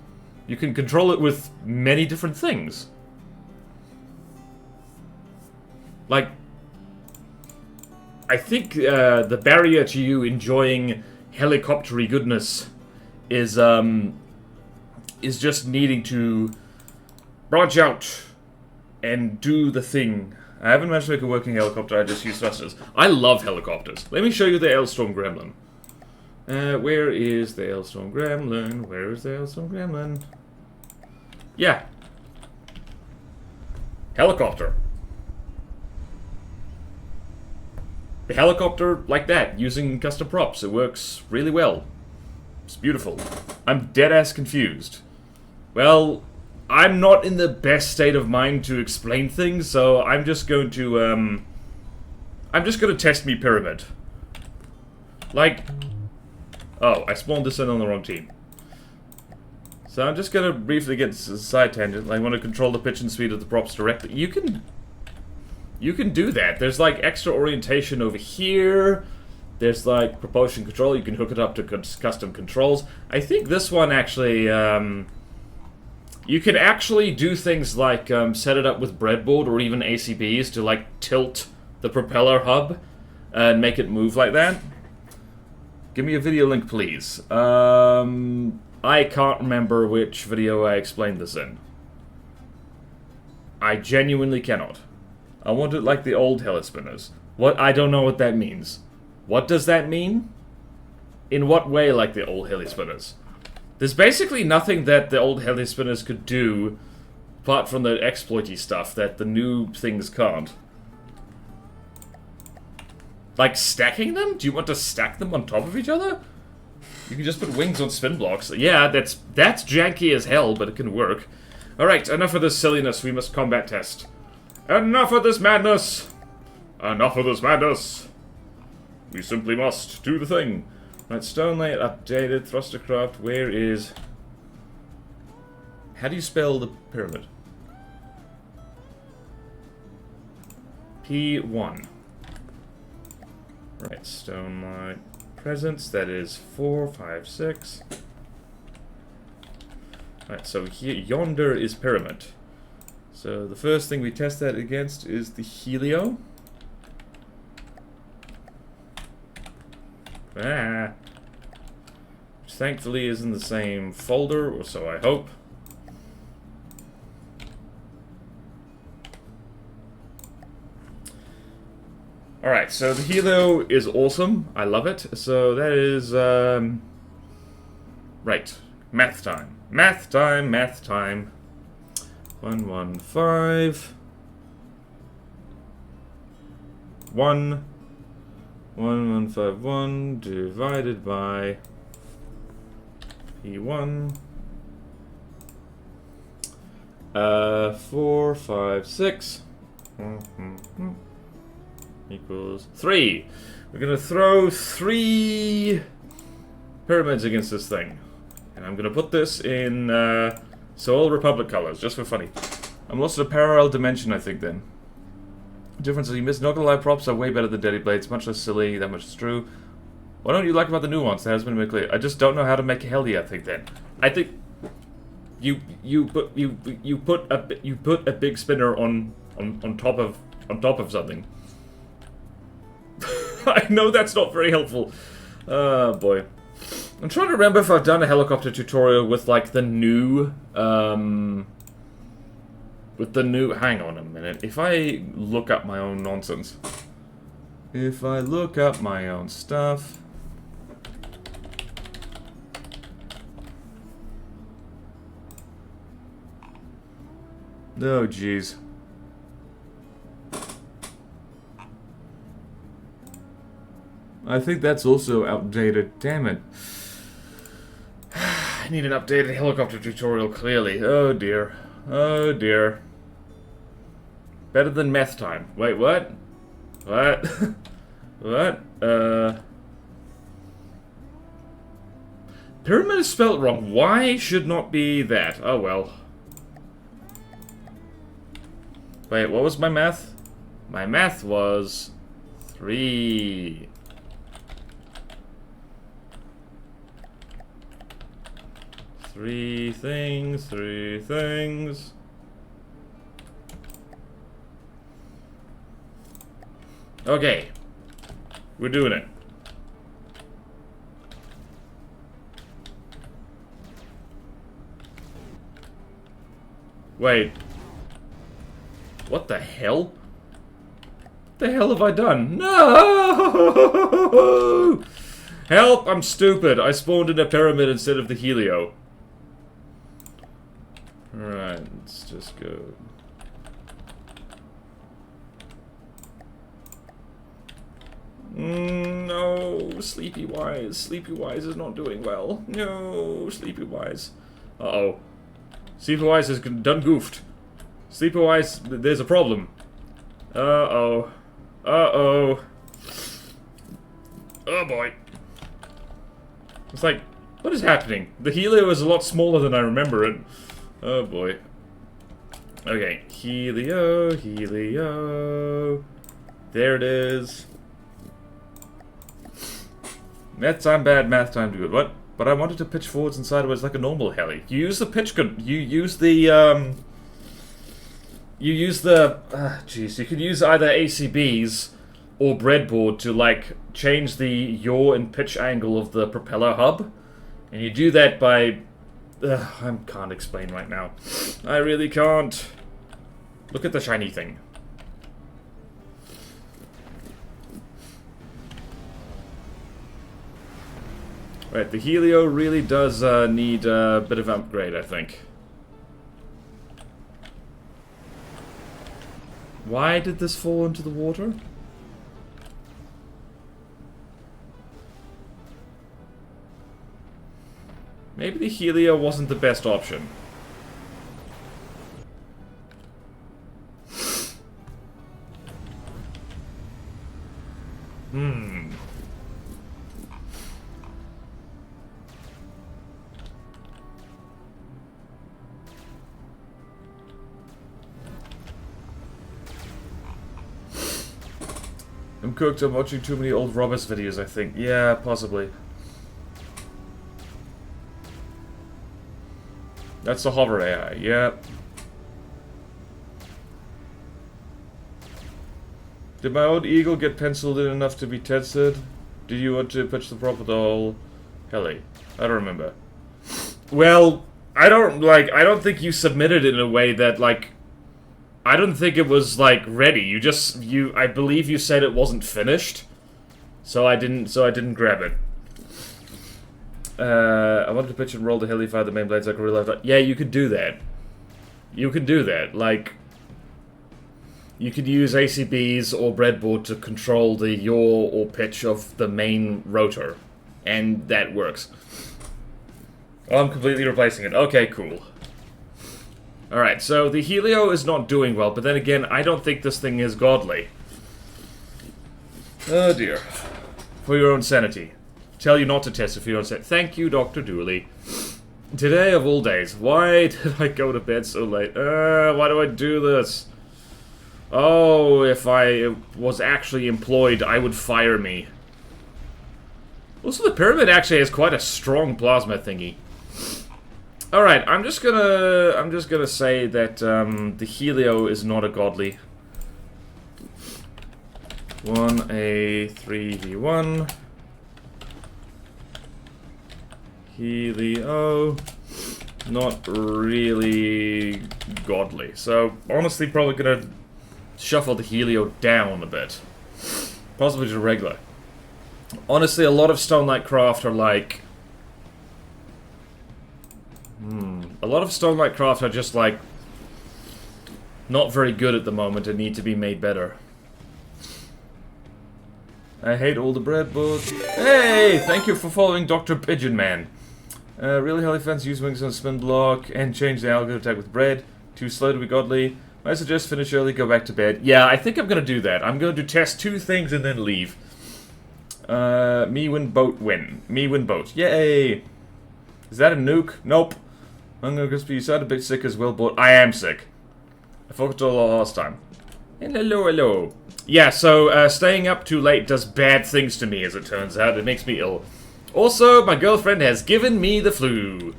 You can control it with many different things. Like, I think the barrier to you enjoying helicoptery goodness is just needing to branch out and do the thing. I haven't managed to make a working helicopter, I just use thrusters. I love helicopters. Let me show you the Ailstorm Gremlin. Where is the Hailstorm Gremlin? Where is the Hailstorm Gremlin? Yeah. Helicopter. The helicopter like that, using custom props. It works really well. It's beautiful. I'm dead-ass confused. Well, I'm not in the best state of mind to explain things, so I'm just going to, test me pyramid. Like... Oh, I spawned this in on the wrong team. So I'm just gonna briefly get a side tangent. I want to control the pitch and speed of the props directly. You can do that. There's like extra orientation over here. There's like propulsion control. You can hook it up to custom controls. I think this one actually, you can actually do things like set it up with breadboard or even ACBs to like tilt the propeller hub and make it move like that. Give me a video link, please. I can't remember which video I explained this in. I genuinely cannot. I want it like the old helispinners. What? I don't know what that means. What does that mean? In what way like the old helispinners? There's basically nothing that the old helispinners could do, apart from the exploity stuff, that the new things can't. Like stacking them? Do you want to stack them on top of each other? You can just put wings on spin blocks. Yeah, that's janky as hell, but it can work. Alright, enough of this silliness. We must combat test. Enough of this madness! Enough of this madness! We simply must do the thing. Right, stone layer updated, thrustercraft, where is... How do you spell the pyramid? P1. Right, stone light presence, that is 4, 5, 6. Right, so here, yonder is pyramid. So the first thing we test that against is the helio. Which thankfully is in the same folder, or so I hope. Alright, so the helio is awesome. I love it. So that is, right. Math time. Math time, math time. 115. 1151 divided by P1. 4, 5, 6. Equals 3. We're gonna throw 3 pyramids against this thing. And I'm gonna put this in Seoul Republic colors, just for funny. I'm lost in a parallel dimension, I think, then. Difference is you miss. Not gonna lie, props are way better than Deadly Blades. Much less silly, that much is true. What don't you like about the nuance? That has been made clear. I just don't know how to make a heli, I think, then. I think you put a big spinner on top of something. I know that's not very helpful. Oh boy. I'm trying to remember if I've done a helicopter tutorial with like the new hang on a minute. If I look up my own nonsense. If I look up my own stuff. Oh jeez. I think that's also outdated. Damn it. I need an updated helicopter tutorial, clearly. Oh dear. Oh dear. Better than meth time. Wait, what? What? What? Pyramid is spelled wrong. Why should not be that? Oh well. Wait, what was my math? My math was 3. Three things. Okay. We're doing it. Wait. What the hell? What the hell have I done? No! Help! I'm stupid! I spawned in a pyramid instead of the helio. Alright, let's just go. No, Sleepy Wise. Sleepy Wise is not doing well. No, Sleepy Wise. Uh-oh. Sleepy Wise has done goofed. Sleepy Wise, there's a problem. Uh-oh. Uh-oh. Oh boy. It's like, what is happening? The helio is a lot smaller than I remember it. Oh boy. Okay, helio, helio. There it is. Math time bad, math time good. What? But I wanted to pitch forwards and sideways like a normal heli. You use the pitch good. You use the jeez. You could use either ACBs or breadboard to like change the yaw and pitch angle of the propeller hub, and you do that by. I can't explain right now. I really can't. Look at the shiny thing. Right, the helio really does need a bit of upgrade, I think. Why did this fall into the water? Maybe the helio wasn't the best option. I'm cooked. I'm watching too many old Roberts videos, I think. Yeah, possibly. That's the hover AI, yeah. Did my old eagle get penciled in enough to be tested? Did you want to pitch the prop with the whole heli? I don't remember. Well, I don't think you submitted it in a way that, like, I don't think it was, like, ready. I believe you said it wasn't finished. So I didn't grab it. I wanted to pitch and roll the heli fire the main blades like a real life. Yeah, you could do that. You could do that. Like, you could use ACBs or breadboard to control the yaw or pitch of the main rotor. And that works. Oh, I'm completely replacing it. Okay, cool. Alright, so the helio is not doing well, but then again, I don't think this thing is godly. Oh dear. For your own sanity. Tell you not to test if you don't say. Thank you, Dr. Dooley. Today of all days, why did I go to bed so late? Why do I do this? Oh, if I was actually employed, I would fire me. Also, the pyramid actually has quite a strong plasma thingy. Alright, I'm just gonna say that the helio is not a godly. 1A3V1. Helio, not really godly. So, honestly, probably gonna shuffle the helio down a bit. Possibly to regular. Honestly, a lot of Stone Light Craft are like... A lot of Stone Light Craft are just like... not very good at the moment and need to be made better. I hate all the bread books. Hey! Thank you for following Dr. Pigeon Man. Really heli fans use wings on spin block and change the algo attack with bread. Too slow to be godly. I suggest finish early, go back to bed. Yeah, I think I'm gonna do that. I'm going to test 2 things and then leave. Me win boat win. Me win boat. Yay! Is that a nuke? Nope. I'm gonna be sad a bit sick as well, but I am sick. I forgot all last time. And hello, hello. Yeah, so staying up too late does bad things to me, as it turns out. It makes me ill. Also, my girlfriend has given me the flu.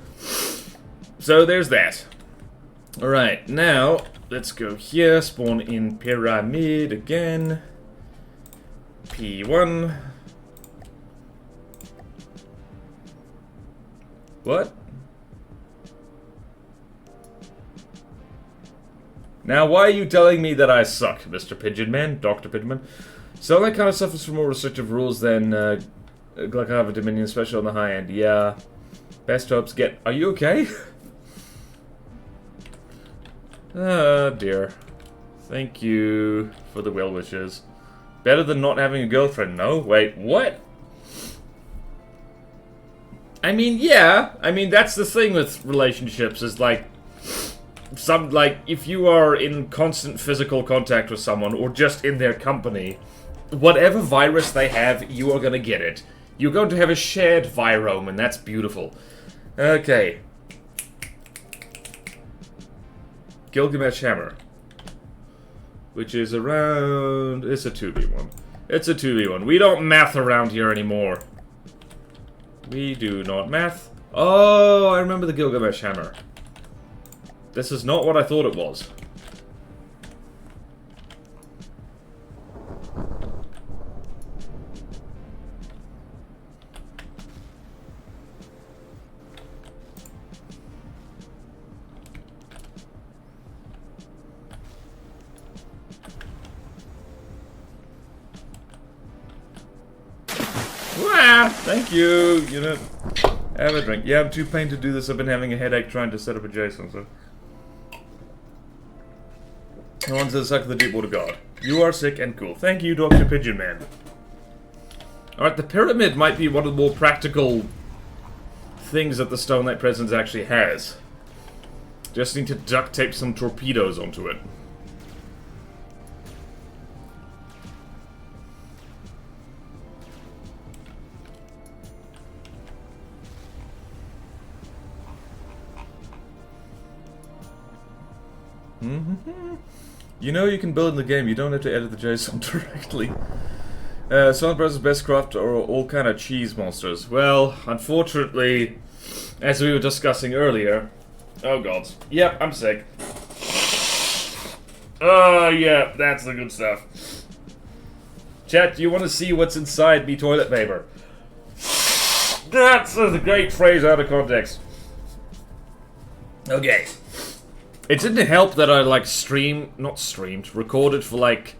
So there's that. Alright, now, let's go here. Spawn in Pyramid again. P1. What? Now, why are you telling me that I suck, Mr. Pigeon Man, Dr. Pigeon Man? Sound like kind of suffers from more restrictive rules than Look like I have a Dominion special on the high end. Yeah. Best hopes get... Are you okay? Oh, dear. Thank you for the well wishes. Better than not having a girlfriend, no? Wait, what? I mean, yeah. I mean, that's the thing with relationships, is like... if you are in constant physical contact with someone, or just in their company, whatever virus they have, you are gonna get it. You're going to have a shared virome, and that's beautiful. Okay. Gilgamesh Hammer. Which is around... It's a 2v1. It's a 2v1. We don't math around here anymore. We do not math. Oh, I remember the Gilgamesh Hammer. This is not what I thought it was. Thank you. You know, have a drink. Yeah, I'm too pained to do this. I've been having a headache trying to set up a JSON, so. No one's the suck of the deep water god. You are sick and cool. Thank you, Dr. Pigeon Man. Alright, the pyramid might be one of the more practical things that the Stone Knight presence actually has. Just need to duct tape some torpedoes onto it. You know you can build in the game, you don't have to edit the JSON directly. Stone Brothers' best craft are all kind of cheese monsters. Well, unfortunately, as we were discussing earlier... Oh god. Yep, I'm sick. Oh yeah, that's the good stuff. Chat, do you want to see what's inside me toilet paper? That's a great phrase out of context. Okay. It didn't help that I, like, recorded for, like,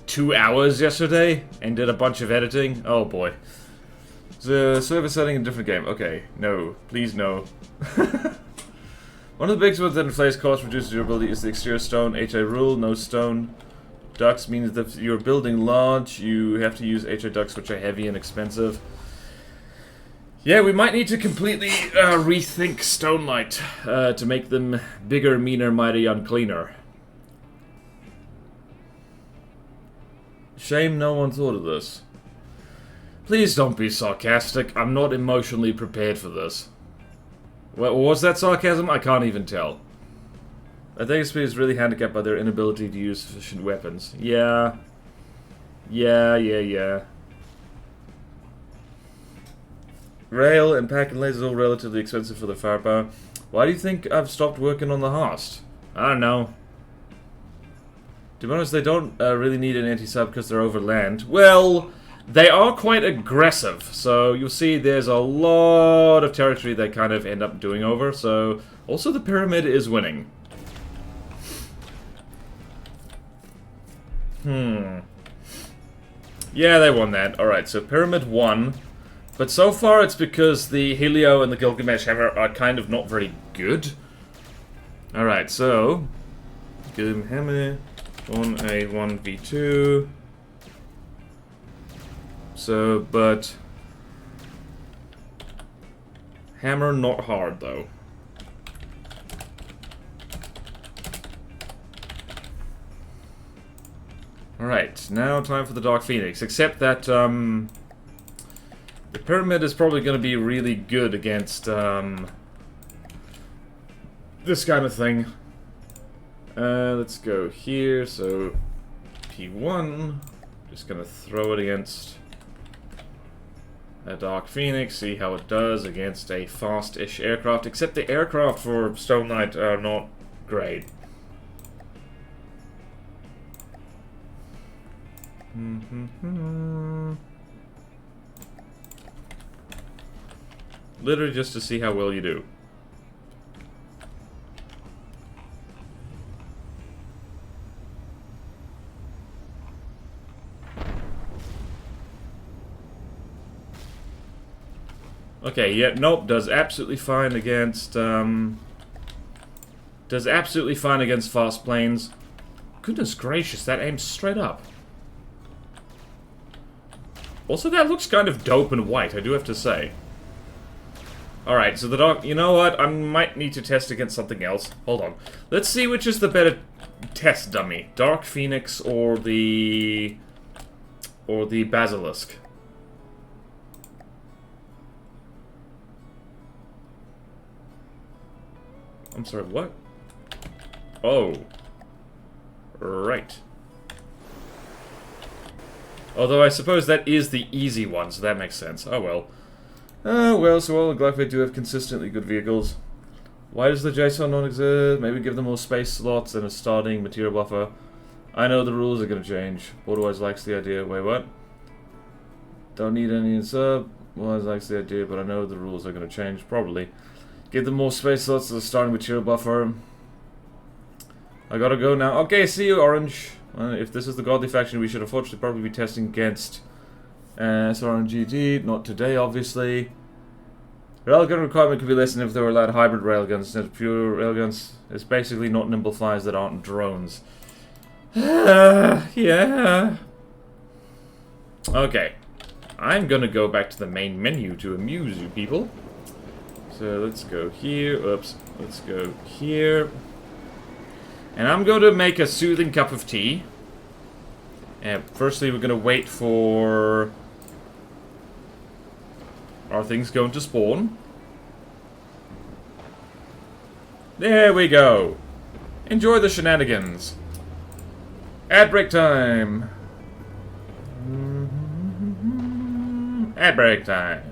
2 hours yesterday, and did a bunch of editing. Oh, boy. The server setting in a different game. Okay, no. Please, no. One of the biggest ones that inflates cost, reduces durability, is the exterior stone. HI rule, no stone. Ducts means that if you're building large, you have to use HI ducts, which are heavy and expensive. Yeah, we might need to completely rethink Stone Knight to make them bigger, meaner, mighty, uncleaner. Shame no one thought of this. Please don't be sarcastic. I'm not emotionally prepared for this. Was that sarcasm? I can't even tell. I think XP is really handicapped by their inability to use sufficient weapons. Yeah. Yeah. Rail and pack and lasers are all relatively expensive for their firepower. Why do you think I've stopped working on the Host? I don't know. To be honest, they don't really need an anti-sub because they're over land. Well, they are quite aggressive, so you'll see there's a lot of territory they kind of end up doing over, so... Also, the pyramid is winning. Yeah, they won that. Alright, so pyramid won. But so far it's because the Helio and the Gilgamesh Hammer are kind of not very good. Alright, so... Gilgamesh Hammer on a 1v2. So, but... Hammer not hard, though. Alright, now time for the Dark Phoenix. Except that, the Pyramid is probably going to be really good against, this kind of thing. Let's go here, so... P1. Just gonna throw it against a Dark Phoenix, see how it does against a fast-ish aircraft, except the aircraft for Stone Knight are not great. Literally just to see how well you do. Okay, yeah, nope, does absolutely fine against, does absolutely fine against fast planes. Goodness gracious, that aims straight up. Also, that looks kind of dope and white, I do have to say. Alright, so the dog... You know what? I might need to test against something else. Hold on. Let's see which is the better test dummy. Dark Phoenix or the... Or the Basilisk. I'm sorry, what? Oh. Right. Although I suppose that is the easy one, so that makes sense. Oh well. Oh well, so all the Glyphate do have consistently good vehicles. Why does the JSON not exist? Maybe give them more space slots and a starting material buffer. I know the rules are gonna change. Otherwise likes the idea. Wait, what? Don't need any sub. Otherwise likes the idea, but I know the rules are gonna change. Probably. Give them more space slots and a starting material buffer. I gotta go now. Okay, see you, Orange. If this is the Godly faction, we should unfortunately probably be testing against SRNGD. Not today, obviously. Railgun requirement could be less than if they were allowed hybrid railguns instead of pure railguns. It's basically not nimble flyers that aren't drones. Yeah. Okay. I'm gonna go back to the main menu to amuse you people. So let's go here. Oops. Let's go here. And I'm going to make a soothing cup of tea. And firstly, we're going to wait for our things going to spawn. There we go. Enjoy the shenanigans. Ad break time. Ad break time.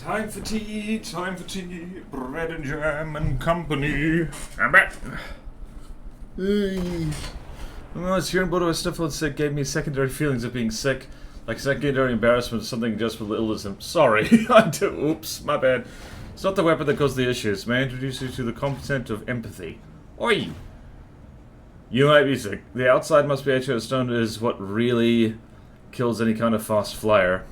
Time for tea, bread and jam and company. I'm back. When I was hearing Bodan was sniffling sick, gave me secondary feelings of being sick, like secondary embarrassment or something just with the illness. I'm sorry. I do. Oops, my bad. It's not the weapon that caused the issues. May I introduce you to the content of empathy? Oi! You might be sick. The outside must be HO stone is what really kills any kind of fast flyer.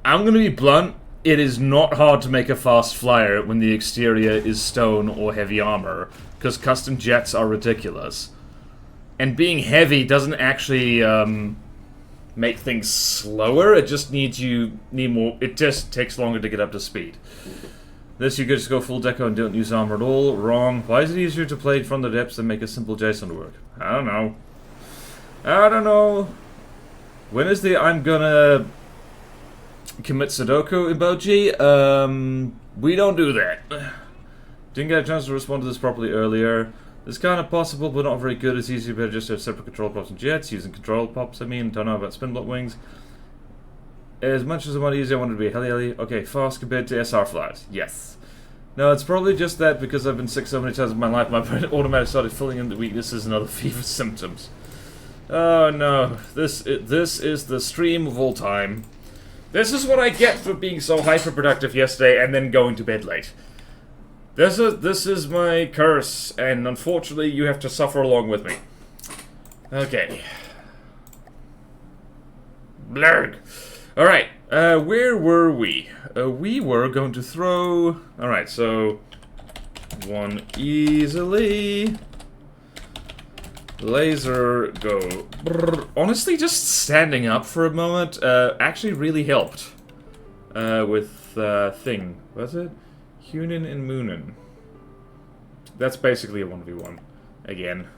I'm gonna be blunt. It is not hard to make a fast flyer when the exterior is stone or heavy armor, because custom jets are ridiculous. And being heavy doesn't actually make things slower. It just need more. It just takes longer to get up to speed. This you could just go full deco and don't use armor at all. Wrong. Why is it easier to play from the depths than make a simple JSON work? I don't know. I don't know. When is the I'm gonna commit Sudoku emoji? We don't do that. Didn't get a chance to respond to this properly earlier. It's kind of possible, but not very good. It's easier, better just to have separate control pops and jets. Using control pops, I mean. Don't know about spin block wings. As much as I want to use it, I want it to be heli. Okay, fast compared to SR flyers. Yes. No, it's probably just that because I've been sick so many times in my life, my brain automatically started filling in the weaknesses and other fever symptoms. Oh no, this is the stream of all time. This is what I get for being so hyper-productive yesterday and then going to bed late. This is my curse, and unfortunately you have to suffer along with me. Okay. Blurg. Alright, where were we? We were going to throw... Alright, so... one easily... Laser, go. Brrr. Honestly, just standing up for a moment actually really helped. With thing. What's it? Hunin and Moonin. That's basically a 1v1. Again.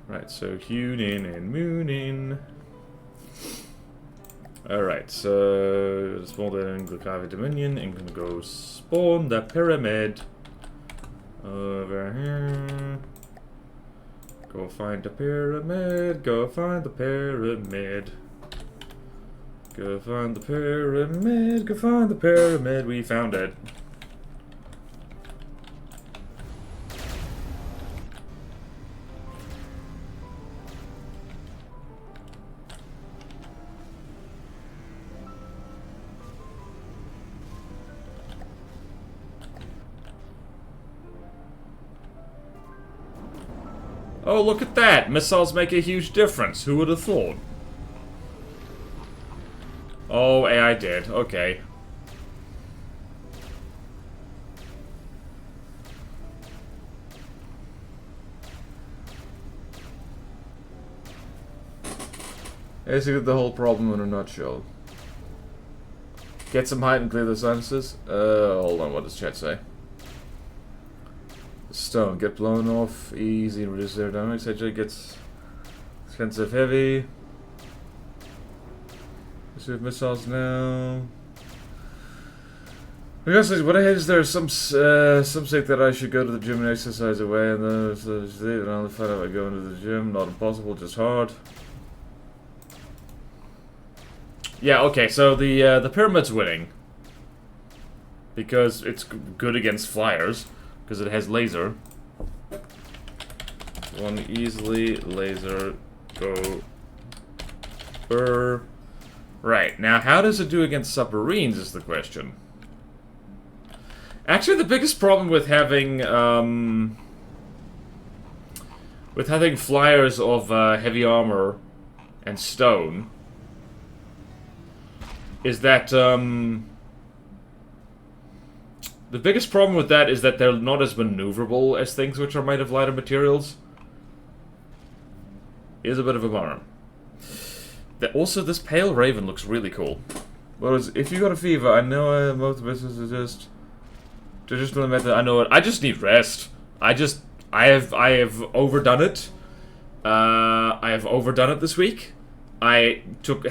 Right, so Hunin and Moonin. Alright, so spawn the Glucavi Dominion and gonna go spawn the pyramid. Over here. Go find the pyramid, go find the pyramid. Go find the pyramid, go find the pyramid, we found it. Oh, look at that! Missiles make a huge difference. Who would have thought? Oh, AI did. Okay. Basically the whole problem in a nutshell. Get some height and clear the sinuses. Hold on, what does chat say? Stone, get blown off, easy, and reduce aerodynamics. AJ gets expensive heavy. Receive missiles now. I guess what I hate is there some say that I should go to the gym and exercise away, and then I only find out by going to the gym. Not impossible, just hard. Yeah, okay, so the pyramid's winning because it's good against flyers. Because it has laser. One easily, laser, go. Right, now how does it do against submarines is the question. Actually, the biggest problem with having flyers of heavy armor and stone is that, the biggest problem with that is that they're not as maneuverable as things which are made of lighter materials. Is a bit of a bummer. Also, this pale raven looks really cool. Whereas, if you got a fever, I know most businesses are just limit that. I know it. I just need rest. I have overdone it. I have overdone it this week. I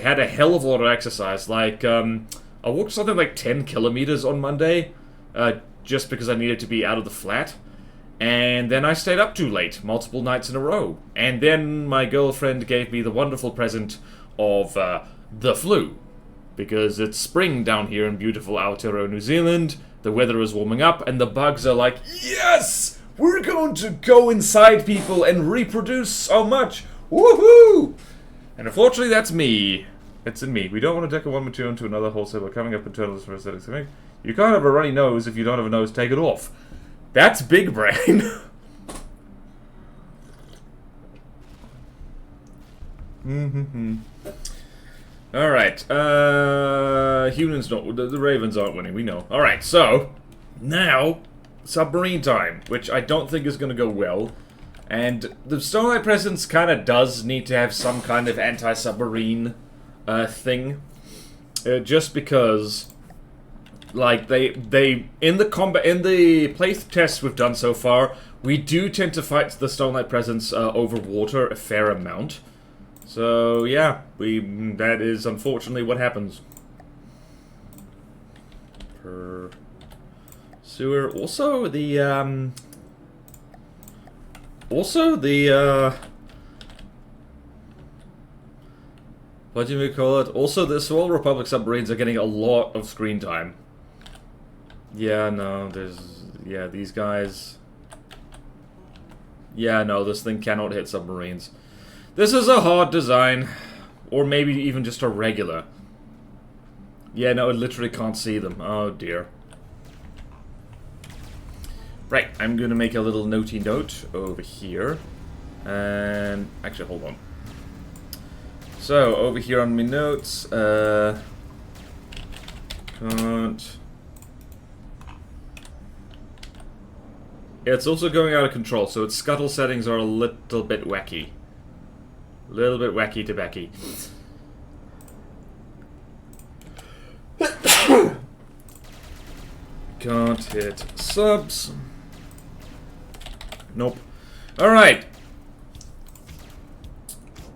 had a hell of a lot of exercise. Like, I walked something like 10 kilometers on Monday. Just because I needed to be out of the flat. And then I stayed up too late, multiple nights in a row. And then my girlfriend gave me the wonderful present of the flu. because it's spring down here in beautiful Aotearoa, New Zealand. The weather is warming up, and the bugs are like, yes! We're going to go inside people and reproduce so much! Woohoo! And unfortunately, that's me. It's in me. We don't want to deck a one material into another wholesale by coming up internals for aesthetics. You can't have a runny nose if you don't have a nose. Take it off. That's big brain. Alright. Humans don't. The Ravens aren't winning. We know. Alright, so. Now. Submarine time. Which I don't think is going to go well. And the Starlight Presence kind of does need to have some kind of anti-submarine thing. Just because, like, they in the play tests we've done so far, we do tend to fight the Starlight Presence over water a fair amount. So yeah, that is unfortunately what happens. Per sewer. Also the what do you call it? Also, the Small Republic submarines are getting a lot of screen time. Yeah, no, these guys. Yeah, no, this thing cannot hit submarines. This is a hard design. Or maybe even just a regular. Yeah, no, it literally can't see them. Oh, dear. Right, I'm gonna make a little notey note over here. And actually, hold on. So, over here on my notes, can't... Yeah, it's also going out of control, so its scuttle settings are a little bit wacky. A little bit wacky to Becky. Can't hit subs. Nope. Alright.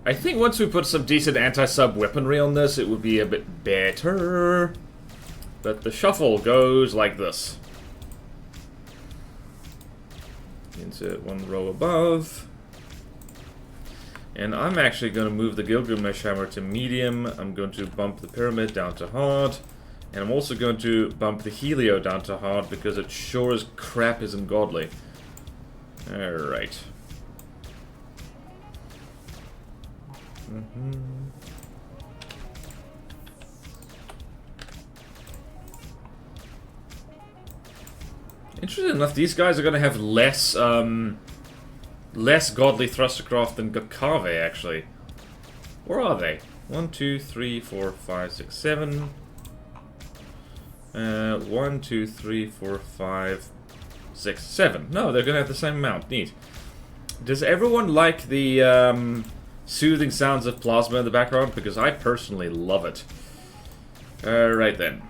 I think once we put some decent anti-sub weaponry on this, it would be a bit better. But the shuffle goes like this. Insert one row above. And I'm actually going to move the Gilgamesh Hammer to medium. I'm going to bump the Pyramid down to hard. And I'm also going to bump the Helio down to hard because it sure as crap isn't godly. Alright. Interesting enough, these guys are going to have less godly thrustercraft than Gakave, actually. Or are they? 1, 2, 3, 4, 5, 6, 7. 1, 2, 3, 4, 5, 6, 7. No, they're going to have the same amount. Neat. Does everyone like the soothing sounds of plasma in the background? Because I personally love it. Right then.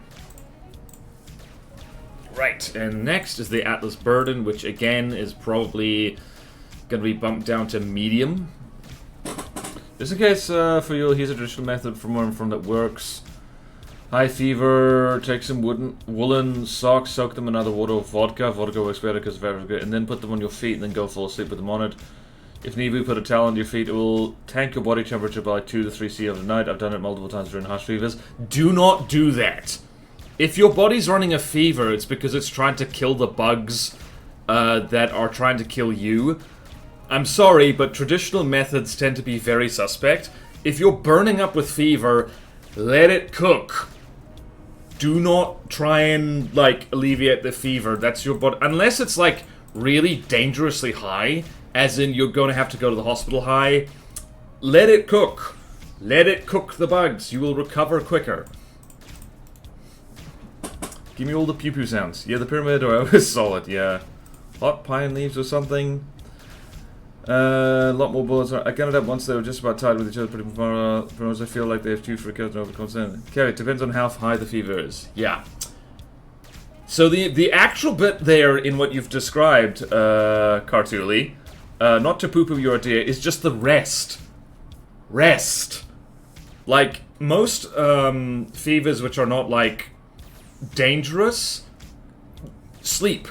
Right, and next is the Atlas Burden, which again is probably going to be bumped down to medium. Just in case for you, here's a traditional method from that works. High fever, take some woolen socks, soak them in either water or vodka. Vodka works better because it's very good. And then put them on your feet and then go fall asleep with them on it. If need be, put a towel on your feet. It will tank your body temperature by 2 to 3 C overnight. I've done it multiple times during harsh fevers. Do not do that. If your body's running a fever, it's because it's trying to kill the bugs that are trying to kill you. I'm sorry, but traditional methods tend to be very suspect. If you're burning up with fever, let it cook. Do not try and, like, alleviate the fever. That's your body. Unless it's, like, really dangerously high, as in you're going to have to go to the hospital high, let it cook. Let it cook the bugs. You will recover quicker. Give me all the pew-pew sounds. Yeah, the pyramid was solid, yeah. Hot pine leaves or something. A lot more bullets. I counted up once they were just about tied with each other pretty far. I feel like they have 2 for and overconfident. Okay, it depends on how high the fever is. Yeah. So the actual bit there in what you've described, Cartooli, not to poo-poo your idea, is just the rest. Rest. Like, most fevers which are not, like, dangerous, sleep.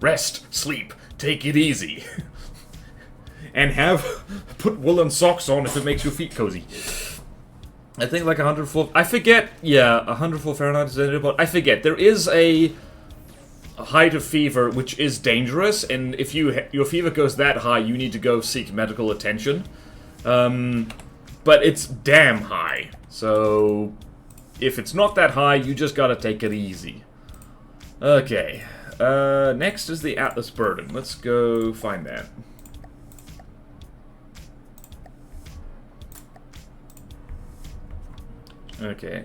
Rest, sleep, take it easy. And put woolen socks on if it makes your feet cozy. I think like 104. I forget. Yeah, 104 Fahrenheit is in but I forget. There is a height of fever which is dangerous, and if your fever goes that high, you need to go seek medical attention. But it's damn high. So if it's not that high, you just gotta take it easy. Okay. Next is the Atlas Burden. Let's go find that. Okay,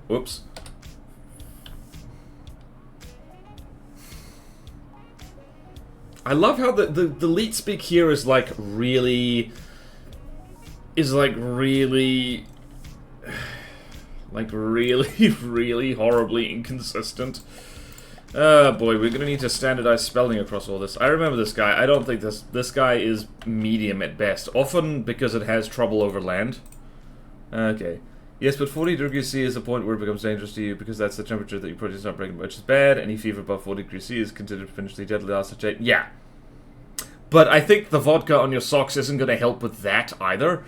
whoops. I love how the lead speak here is like really... really, really horribly inconsistent. Oh boy, we're gonna need to standardize spelling across all this. I remember this guy. I don't think this guy is medium at best. Often because it has trouble over land. Okay. Yes, but 40 degrees C is the point where it becomes dangerous to you because that's the temperature that your proteins not breaking, which is bad. Any fever above 40 degrees C is considered potentially deadly. Yeah. But I think the vodka on your socks isn't going to help with that either.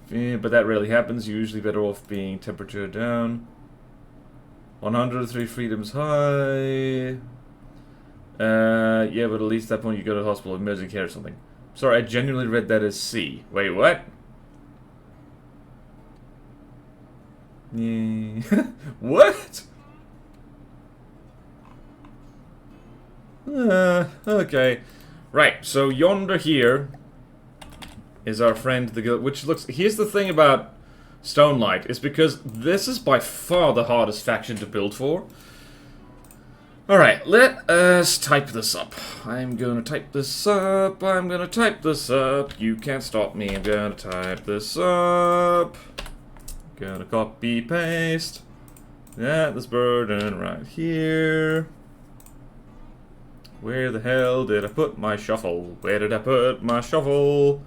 Yeah, but that rarely happens. You're usually better off being temperature down. 103 freedoms high. Yeah, but at least at that point you go to the hospital, emergency care or something. Sorry, I genuinely read that as C. Wait, what? Yeah. What? Okay. Right, so yonder here is our friend, the guild, which looks... Here's the thing about Stonelight, is because this is by far the hardest faction to build for. Alright, let us type this up. I'm gonna type this up, I'm gonna type this up. You can't stop me, I'm gonna type this up. Gonna copy, paste. This burden right here. Where the hell did I put my shuffle? Where did I put my shuffle?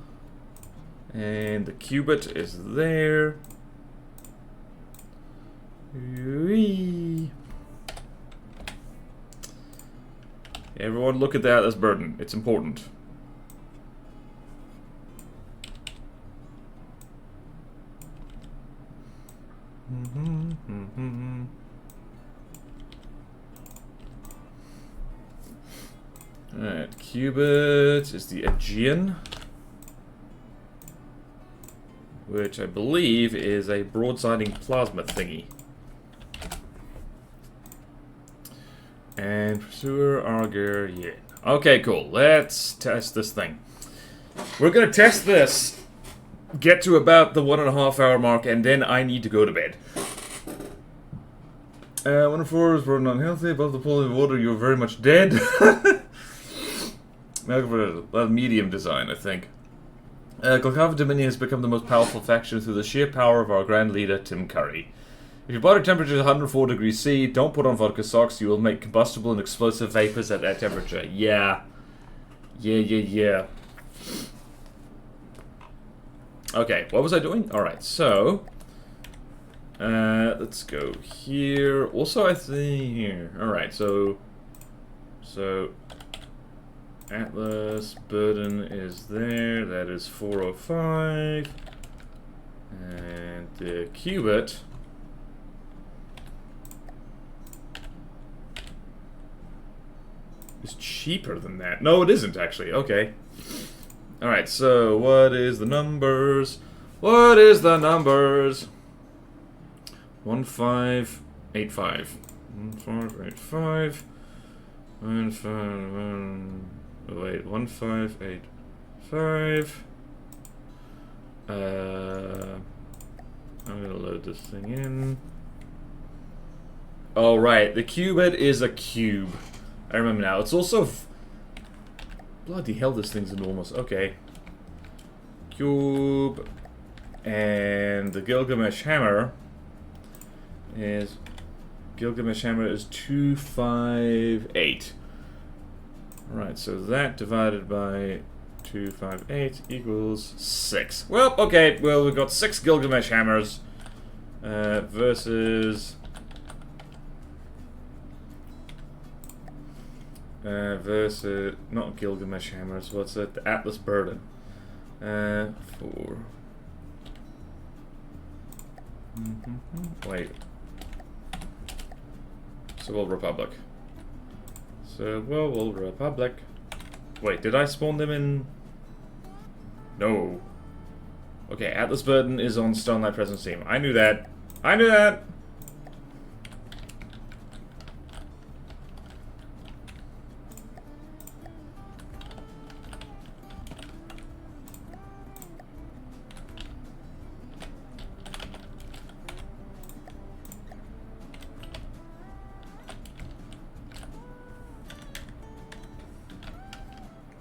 And the cubit is there. Everyone look at that as burden. It's important. Alright, cubit is the Aegean, which I believe is a broadsiding plasma thingy. And pursuer auger, yeah. Okay, cool. Let's test this thing. We're gonna test this, get to about the 1.5 hour mark, and then I need to go to bed. 104 is burden unhealthy. Above the pool of water, you're very much dead. Medium design, I think. Glocava Dominion has become the most powerful faction through the sheer power of our grand leader, Tim Curry. If your body temperature is 104 degrees C, don't put on vodka socks. You will make combustible and explosive vapors at that temperature. Yeah. Yeah. Okay, what was I doing? Alright, so... let's go here. Also, I think here. Alright, so... Atlas Burden is there. That is 405. And the cubit... is cheaper than that. No, it isn't, actually. Okay. Alright, so what is the numbers? What is the numbers? 1585. 1585. 1585. I'm gonna load this thing in. Oh, right. The cubit is a cube. I remember now. It's also... bloody hell, this thing's enormous. Okay. Cube. And the Gilgamesh Hammer is... Gilgamesh Hammer is 258. Right, so that divided by 258 equals 6. Well, okay. Well, we've got 6 Gilgamesh Hammers. Versus... versus, not Gilgamesh Hammers, what's it? The Atlas Burden. 4. Wait. Civil Republic. Civil Republic. Wait, did I spawn them in... No. Okay, Atlas Burden is on Starlight Presence team. I knew that. I knew that!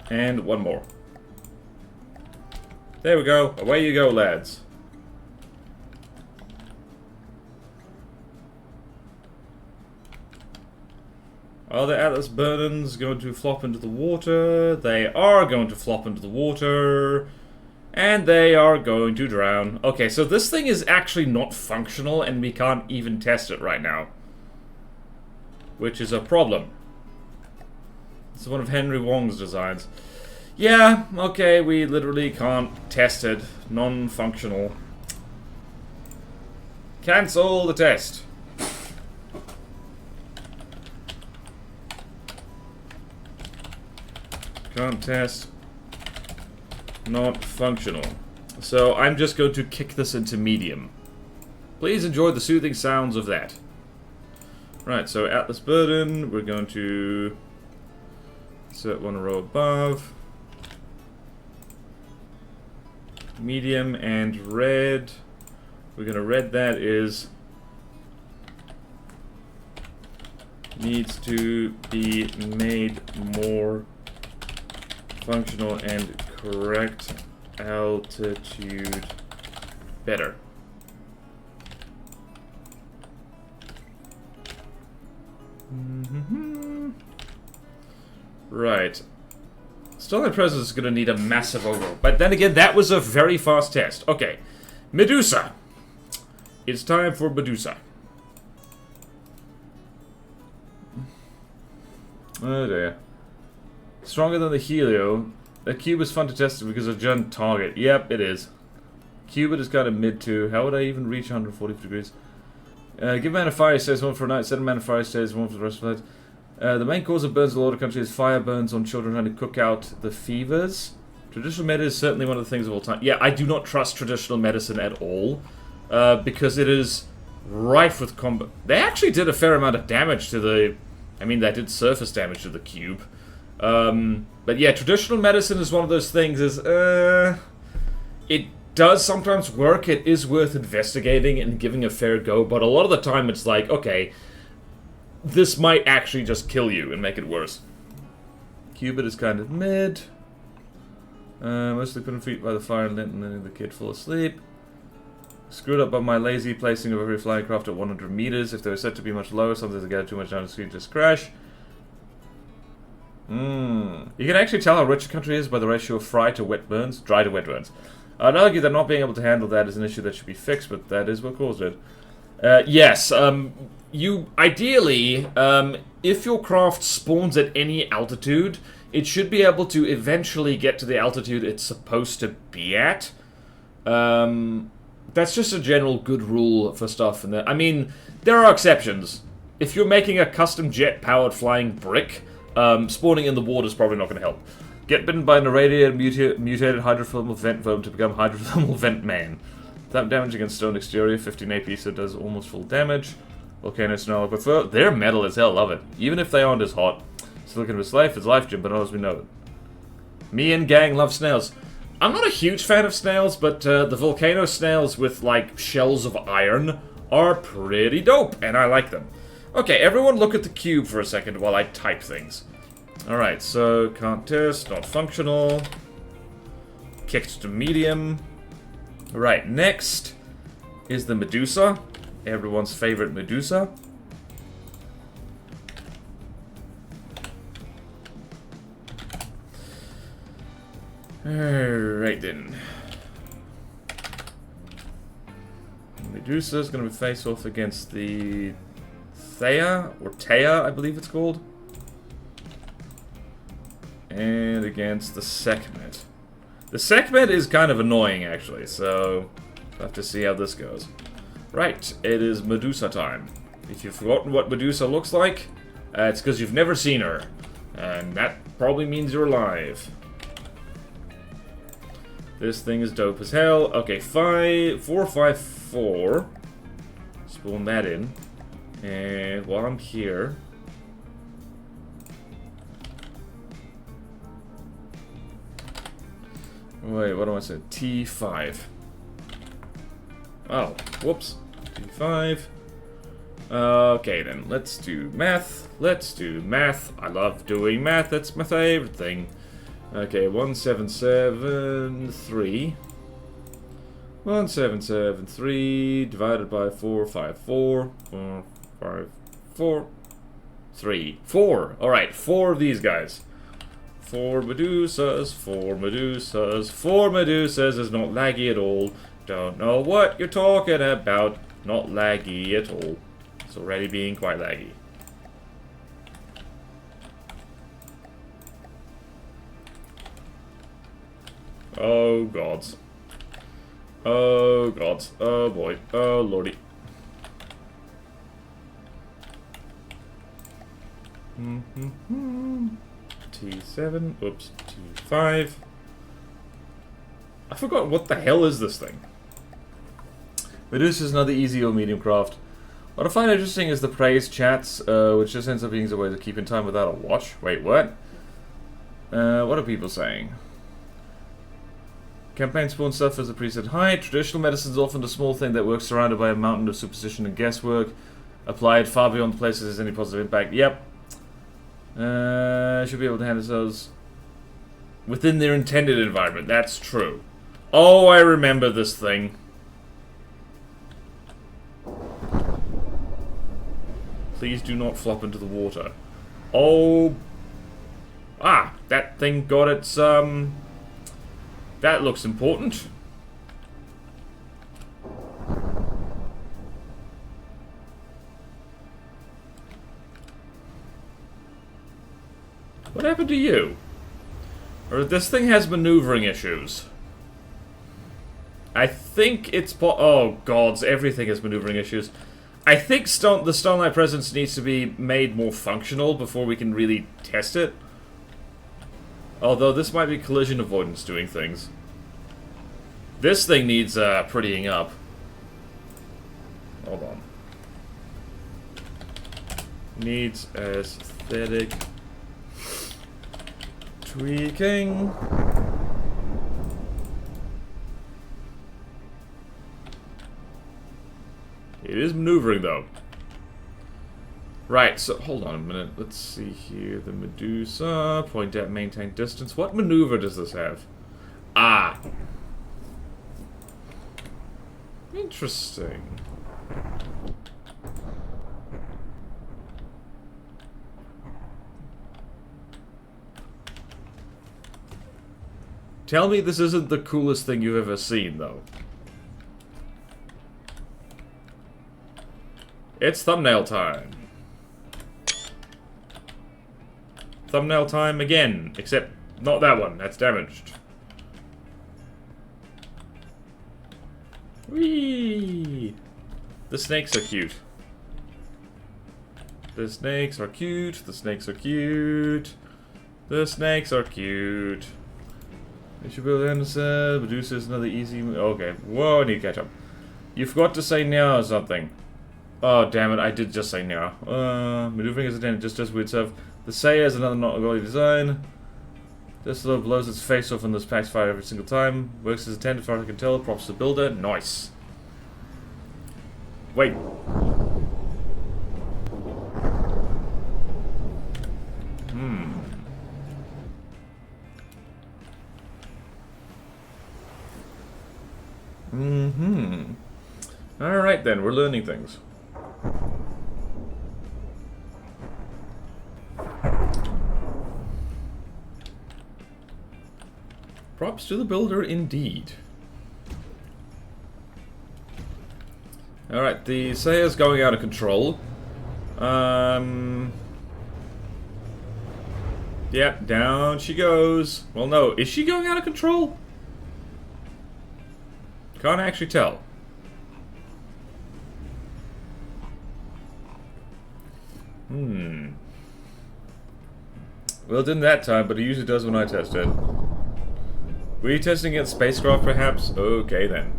And one more. There we go. Away you go, lads. Are the Atlas Burdens going to flop into the water? They are going to flop into the water. And they are going to drown. Okay, so this thing is actually not functional, and we can't even test it right now. Which is a problem. It's one of Henry Wong's designs. Yeah, okay, we literally can't test it. Non-functional. Cancel the test. Can't test. Not functional. So I'm just going to kick this into medium. Please enjoy the soothing sounds of that. Right, so Atlas Burden, we're going to set one row above. Medium and red. We're gonna red that is needs to be made more functional and correct altitude better. Right. Starlight Presence is going to need a massive overhaul. But then again, that was a very fast test. Okay. Medusa. It's time for Medusa. Oh dear. Stronger than the Helio. The cube is fun to test because of giant target. Yep, it is. Cubit is kind of mid too. How would I even reach 140 degrees? Give mana fire stays one for a night. Set mana fire stays one for the rest of the night. The main cause of burns in a lot of countries is fire burns on children trying to cook out the fevers. Traditional medicine is certainly one of the things of all time. Yeah, I do not trust traditional medicine at all. Because it is rife with combat. They actually did a fair amount of damage to the... I mean, they did surface damage to the cube. But yeah, traditional medicine is one of those things it does sometimes work. It is worth investigating and giving a fair go. But a lot of the time it's like, okay... This might actually just kill you and make it worse. Cubit is kind of mid. Mostly put on feet by the fire and letting the kid fall asleep. Screwed up by my lazy placing of every flying craft at 100 meters. If they were set to be much lower, sometimes they get too much down the street just crash. You can actually tell how rich a country is by the ratio of dry to wet burns. I'd argue that not being able to handle that is an issue that should be fixed, but that is what caused it. Yes, you ideally, if your craft spawns at any altitude, it should be able to eventually get to the altitude it's supposed to be at. That's just a general good rule for stuff. And I mean, there are exceptions. If you're making a custom jet-powered flying brick, spawning in the water is probably not going to help. Get bitten by an irradiated, mutated hydrothermal vent worm to become hydrothermal vent man. That damage against stone exterior, 15 AP, so it does almost full damage. Volcano snow, but they're metal as hell, love it. Even if they aren't as hot. Silicon is life, it's life, Jim, but not as we know it. Me and gang love snails. I'm not a huge fan of snails, but the volcano snails with, like, shells of iron are pretty dope, and I like them. Okay, everyone look at the cube for a second while I type things. Alright, so, can't test, not functional. Kicked to medium. Right, next is the Medusa. Everyone's favorite Medusa. Alright then. Medusa is going to face off against the Thea, or Thea, I believe it's called. And against the Sekhmet. The Sekhmet is kind of annoying, actually, so we'll have to see how this goes. Right, it is Medusa time. If you've forgotten what Medusa looks like, it's because you've never seen her. And that probably means you're alive. This thing is dope as hell. Okay, 454. Spawn that in. And while I'm here... Wait, what do I say? T5. Oh, whoops. T5. Okay then, let's do math. Let's do math. I love doing math, that's my favorite thing. Okay, 1773. 1773 divided by 454. 454. 3. 4. Alright, 4 of these guys. 4 Medusas, 4 Medusas, 4 Medusas is not laggy at all. Don't know what you're talking about. Not laggy at all. It's already being quite laggy. Oh gods. Oh gods. Oh boy. Oh lordy. T7. Oops. T5. I forgot what the hell is this thing. Medusa is another easy or medium craft. What I find interesting is the praise chats, which just ends up being a way to keep in time without a watch. Wait, what? What are people saying? Campaign spawn stuff as a preset height. Traditional medicine is often a small thing that works surrounded by a mountain of superstition and guesswork. Applied far beyond the places there's any positive impact. Yep. Should be able to handle themselves within their intended environment. That's true. Oh, I remember this thing. Please do not flop into the water. Oh. Ah, that thing got its, that looks important. What happened to you? Or this thing has maneuvering issues. I think it's oh gods, everything has maneuvering issues. I think the Starlight Presence needs to be made more functional before we can really test it. Although this might be collision avoidance doing things. This thing needs prettying up. Hold on. Needs aesthetic tweaking. It is maneuvering though. Right, so hold on a minute. Let's see here. The Medusa. Point at maintain distance. What maneuver does this have? Ah. Interesting. Tell me this isn't the coolest thing you've ever seen, though. It's thumbnail time. Thumbnail time again, except not that one, that's damaged. Whee! The snakes are cute. The snakes are cute, the snakes are cute. The snakes are cute. They should be able to answer. Medusa is another easy. Okay, whoa, I need to catch up. You forgot to say now or something. Oh, damn it, I did just say now. Maneuvering as a den just does weird stuff. The Saya is another not quality design. This little blows its face off in this Parkside every single time. Works as intended, as far as I can tell. Props to the builder. Nice. Wait. Alright then, we're learning things. Props to the builder, indeed. Alright, the Saya's going out of control. Yep, down she goes. Well, no, is she going out of control? Can't actually tell. Well, it didn't that time, but it usually does when I test it. Were you testing against spacecraft, perhaps? Okay, then.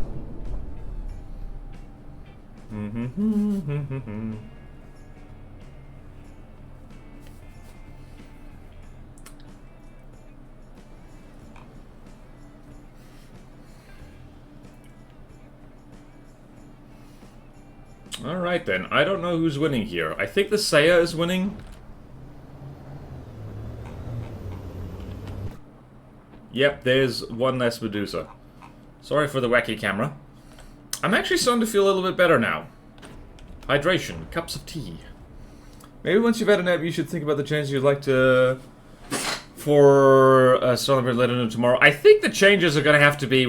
Alright then, I don't know who's winning here. I think the Seiya is winning. Yep, there's one less Medusa. Sorry for the wacky camera. I'm actually starting to feel a little bit better now. Hydration, cups of tea. Maybe once you've had a nap, you should think about the changes you'd like to... for Starlight Later tomorrow. I think the changes are going to have to be...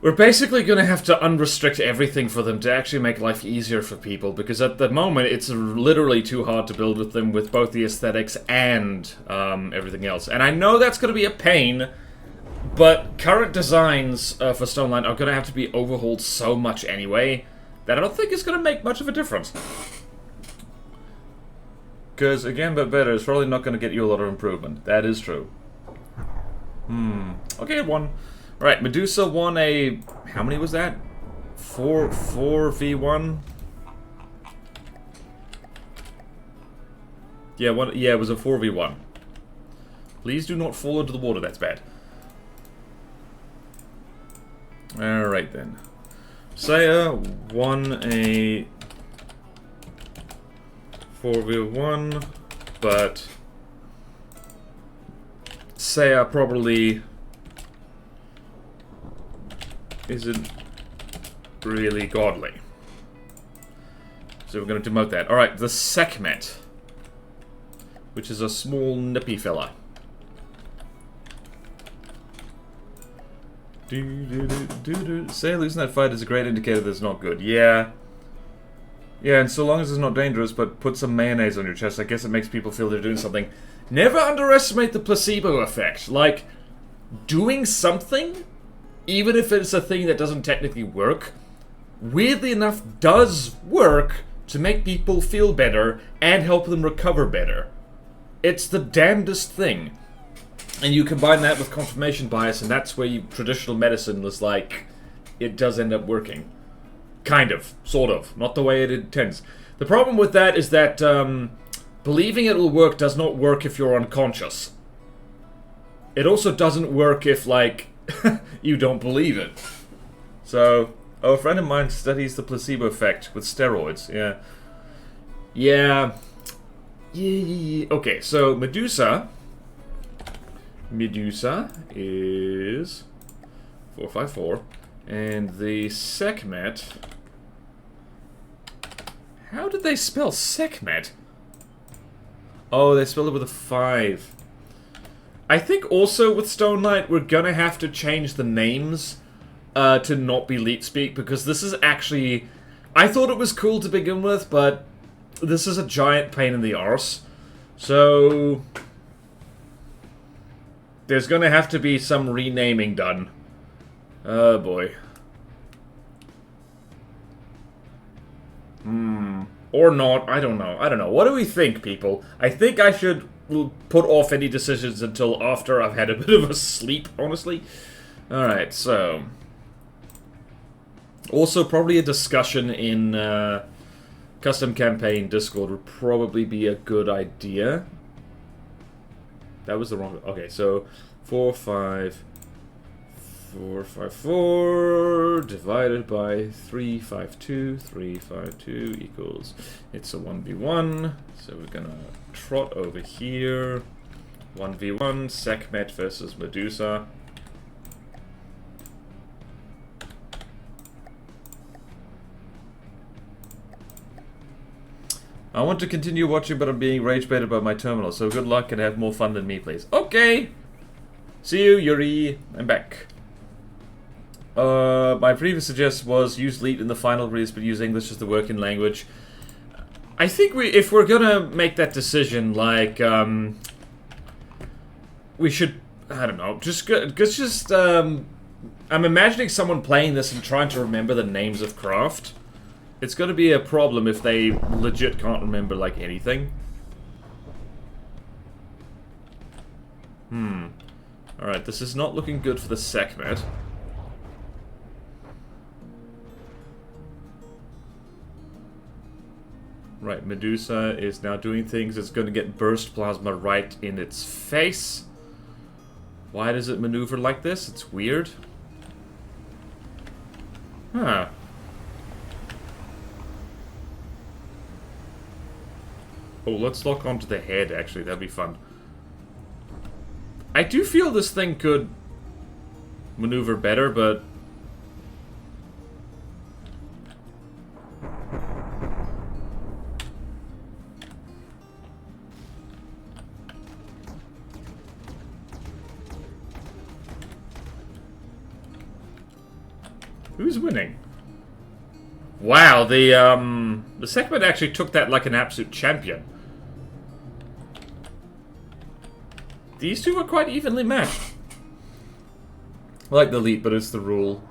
We're basically going to have to unrestrict everything for them to actually make life easier for people, because at the moment it's literally too hard to build with them with both the aesthetics and everything else. And I know that's going to be a pain, but current designs for Stone Line are going to have to be overhauled so much anyway that I don't think it's going to make much of a difference. Because, again, but better is probably not going to get you a lot of improvement. That is true. Okay, it won. Alright, Medusa won a... How many was that? 4v1? Yeah, it was a 4v1. Please do not fall into the water, that's bad. Alright then. Seiya won a 4v1, but Seiya probably isn't really godly. So we're going to demote that. Alright, the Sekhmet, which is a small nippy fella. Say losing that fight is a great indicator that it's not good. Yeah. Yeah, and so long as it's not dangerous, but put some mayonnaise on your chest, I guess it makes people feel they're doing something. Never underestimate the placebo effect. Like, doing something, even if it's a thing that doesn't technically work, weirdly enough does work to make people feel better and help them recover better. It's the damnedest thing. And you combine that with confirmation bias, and that's where traditional medicine was like, it does end up working. Kind of. Sort of. Not the way it intends. The problem with that is that believing it will work does not work if you're unconscious. It also doesn't work if, like, you don't believe it. So, a friend of mine studies the placebo effect with steroids. Yeah. Okay, so Medusa is 454, and the Sekhmet. How did they spell Sekhmet? Oh, they spelled it with a 5. I think also with Stone Knight, we're gonna have to change the names to not be Leet Speak, because this is actually... I thought it was cool to begin with, but this is a giant pain in the arse. So... there's gonna have to be some renaming done. Oh boy. Or not, I don't know. What do we think, people? I think I should put off any decisions until after I've had a bit of a sleep, honestly. Alright, so... also, probably a discussion in Custom Campaign Discord would probably be a good idea. That was the wrong... okay, so 454 divided by 352 equals... it's a 1v1, so we're gonna trot over here. 1v1, Sekhmet versus Medusa. I want to continue watching, but I'm being rage-baited by my terminal, so good luck and have more fun than me, please. Okay! See you, Yuri. I'm back. My previous suggestion was use Leet in the final release, but use English as the working language. I think if we're gonna make that decision, like, we should, I don't know, I'm imagining someone playing this and trying to remember the names of craft. It's gonna be a problem if they legit can't remember, like, anything. Alright, this is not looking good for the Sekhmet. Right, Medusa is now doing things. It's going to get burst plasma right in its face. Why does it maneuver like this? It's weird. Huh. Oh, let's lock onto the head, actually. That'd be fun. I do feel this thing could maneuver better, but... Who's winning? Wow, the Sekhmet actually took that like an absolute champion. These two are quite evenly matched. I like the lead, but it's the rule.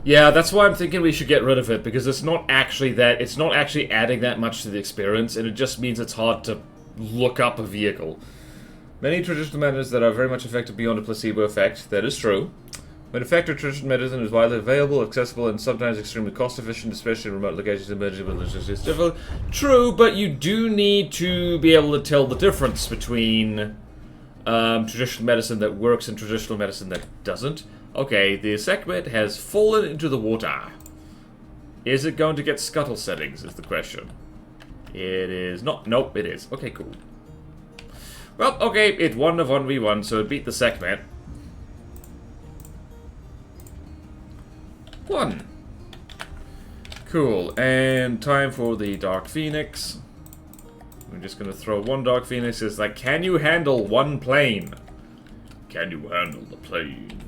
Yeah, that's why I'm thinking we should get rid of it, because it's not actually that, it's not actually adding that much to the experience, and it just means it's hard to look up a vehicle. Many traditional methods that are very much effective beyond a placebo effect, that is true. When effective traditional medicine is widely available, accessible, and sometimes extremely cost-efficient, especially in remote locations and emergency logistics is difficult. True, but you do need to be able to tell the difference between traditional medicine that works and traditional medicine that doesn't. Okay, the Sekhmet has fallen into the water. Is it going to get scuttle settings, is the question. It is not. Nope, it is. Okay, cool. Well, okay, it won a 1v1, so it beat the Sekhmet. 1. Cool, and time for the Dark Phoenix. I'm just gonna throw one Dark Phoenix. It's like, can you handle one plane? Can you handle the plane?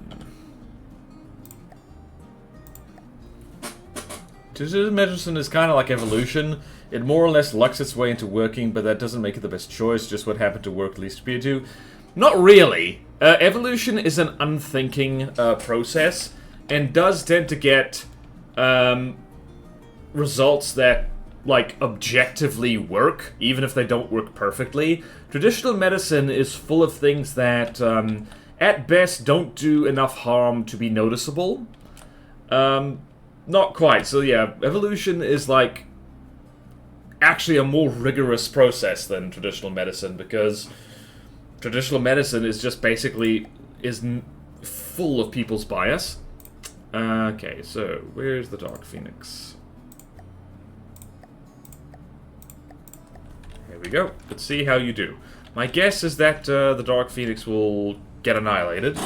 Traditional medicine is kind of like evolution. It more or less lucks its way into working, but that doesn't make it the best choice, just what happened to work least appear to. Not really. Evolution is an unthinking process, and does tend to get results that, like, objectively work, even if they don't work perfectly. Traditional medicine is full of things that, at best, don't do enough harm to be noticeable. Not quite. So yeah, evolution is, like, actually a more rigorous process than traditional medicine, because traditional medicine is just basically full of people's bias. Okay, so where's the Dark Phoenix? Here we go. Let's see how you do. My guess is that the Dark Phoenix will get annihilated.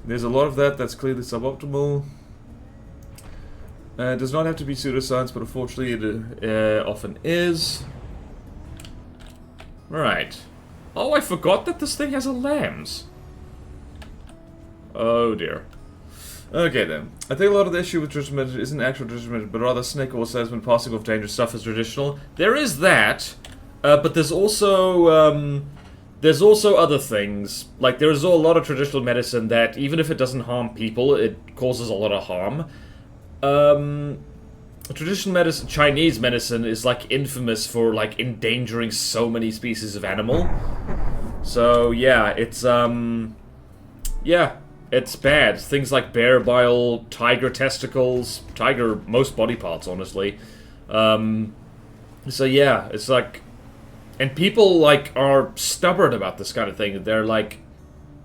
There's a lot of that that's clearly suboptimal. It does not have to be pseudoscience, but unfortunately it often is. Right. Oh, I forgot that this thing has a lambs. Oh dear. Okay then. I think a lot of the issue with traditional medicine isn't actual traditional medicine, but rather snake oil salesman passing off dangerous stuff as traditional. There is that, but there's also other things. Like, there's a lot of traditional medicine that, even if it doesn't harm people, it causes a lot of harm. Traditional medicine, Chinese medicine, is, like, infamous for, like, endangering so many species of animal. So, yeah, it's, yeah. It's bad. Things like bear bile, tiger testicles, most body parts, honestly. So yeah, it's like... And people, like, are stubborn about this kind of thing. They're like,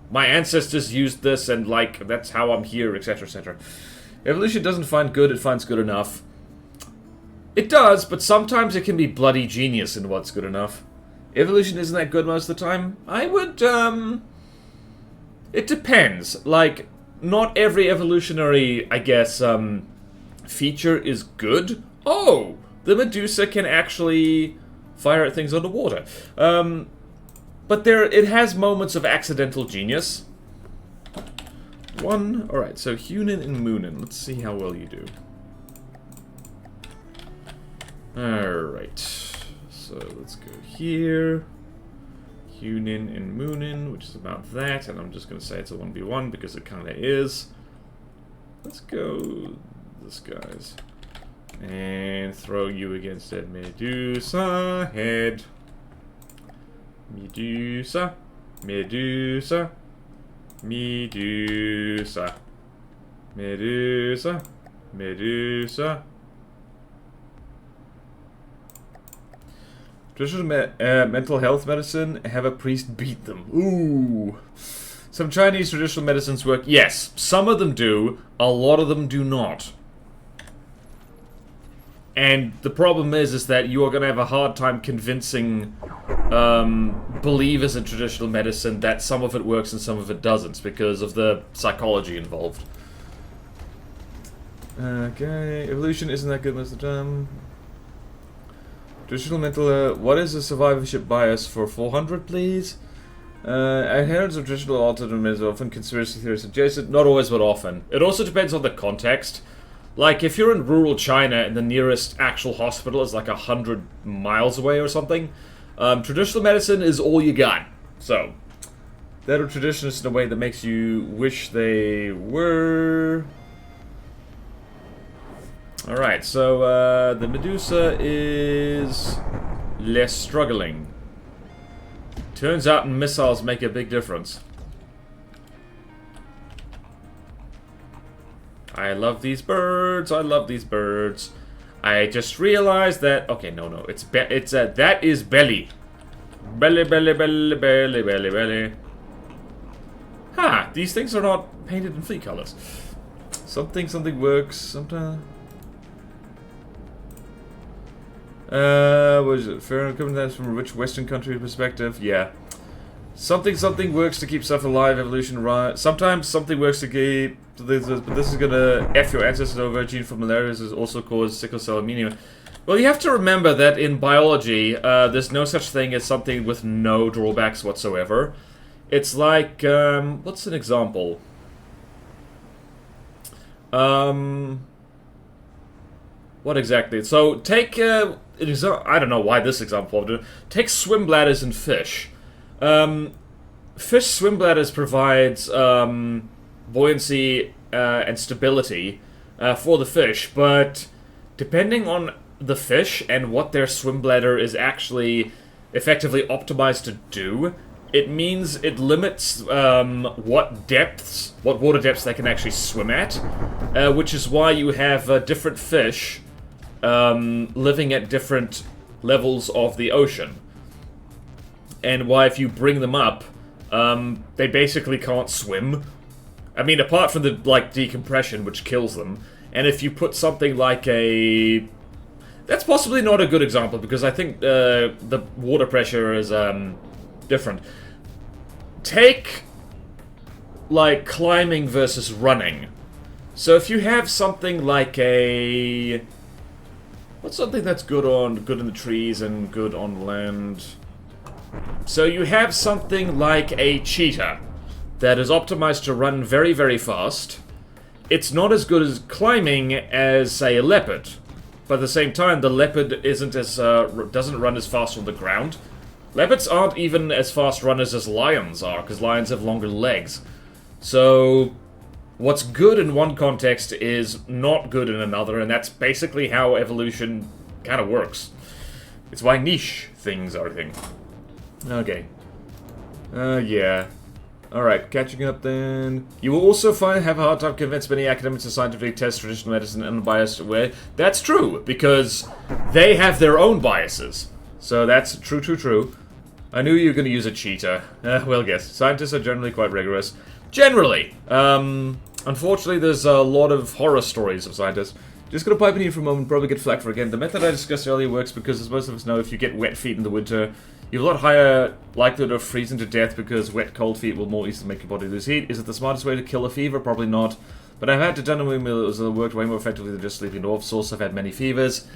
my ancestors used this, and, like, that's how I'm here, etc., etc. Evolution doesn't find good, it finds good enough. It does, but sometimes it can be bloody genius in what's good enough. Evolution isn't that good most of the time. I would, it depends. Like, not every evolutionary, I guess, feature is good. Oh! The Medusa can actually fire at things underwater. But it has moments of accidental genius. Alright, so Hunin and Moonin. Let's see how well you do. Alright. So, let's go here. Hunin and Moonin, which is about that, and I'm just going to say it's a 1v1 because it kind of is. Let's go this guy's. And throw you against that Medusa head. Medusa. Medusa. Medusa. Medusa. Medusa. Traditional mental health medicine, have a priest beat them. Ooh. Some Chinese traditional medicines work. Yes, some of them do. A lot of them do not. And the problem is that you are going to have a hard time convincing believers in traditional medicine that some of it works and some of it doesn't because of the psychology involved. Okay, evolution isn't that good most of the time. Traditional mental, what is the survivorship bias for 400, please? Adherents of traditional alternative medicine often conspiracy theories suggested, not always but often. It also depends on the context. Like, if you're in rural China and the nearest actual hospital is like 100 miles away or something, traditional medicine is all you got. So, they're traditionalists in a way that makes you wish they were. Alright, so the Medusa is less struggling. Turns out missiles make a big difference. I love these birds, I love these birds. I just realized that... Okay, no, it's that is belly. Belly, belly, belly, belly, belly, belly. Ha! These things are not painted in fleet colors. Something works, sometimes... what is it? Fair equipment that's from a rich Western country perspective? Yeah. Something works to keep stuff alive, evolution right. Sometimes something works to keep... But this is gonna F your ancestors over. Gene for malaria is also caused sickle cell anemia. Well, you have to remember that in biology, there's no such thing as something with no drawbacks whatsoever. It's like, what's an example? What exactly? So, take, I don't know why this example. Take swim bladders in fish. Fish swim bladders provides, buoyancy, and stability, for the fish, but depending on the fish and what their swim bladder is actually effectively optimized to do, it means it limits, what water depths they can actually swim at, which is why you have, different fish, living at different levels of the ocean. And why if you bring them up, they basically can't swim. I mean, apart from the, like, decompression, which kills them. And if you put something like a... That's possibly not a good example, because I think the water pressure is different. Take, like, climbing versus running. So if you have something like a... What's something that's good in the trees and good on land? So you have something like a cheetah that is optimized to run very, very fast. It's not as good as climbing as, say, a leopard. But at the same time, the leopard isn't as doesn't run as fast on the ground. Leopards aren't even as fast runners as lions are, because lions have longer legs. So, what's good in one context is not good in another, and that's basically how evolution kind of works. It's why niche things are a thing. Okay. Yeah. Alright, catching up then. You will also have a hard time convincing many academics to scientifically test traditional medicine in an unbiased way. That's true, because they have their own biases. So that's true. I knew you were going to use a cheetah. Well, guess. Scientists are generally quite rigorous. Generally. Unfortunately, there's a lot of horror stories of scientists. Just gonna pipe in here for a moment, probably get flack for again. The method I discussed earlier works because, as most of us know, if you get wet feet in the winter, you have a lot higher likelihood of freezing to death because wet, cold feet will more easily make your body lose heat. Is it the smartest way to kill a fever? Probably not. But I've had to done it worked way more effectively than just sleeping off. Source, I've had many fevers.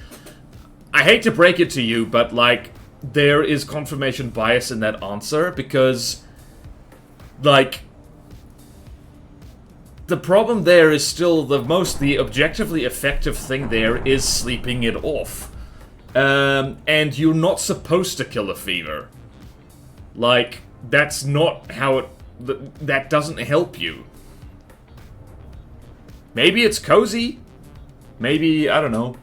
I hate to break it to you, but, like, there is confirmation bias in that answer because, like, the problem there is still the objectively effective thing there is sleeping it off. And you're not supposed to kill a fever. Like, that's not how it... That doesn't help you. Maybe it's cozy. Maybe, I don't know.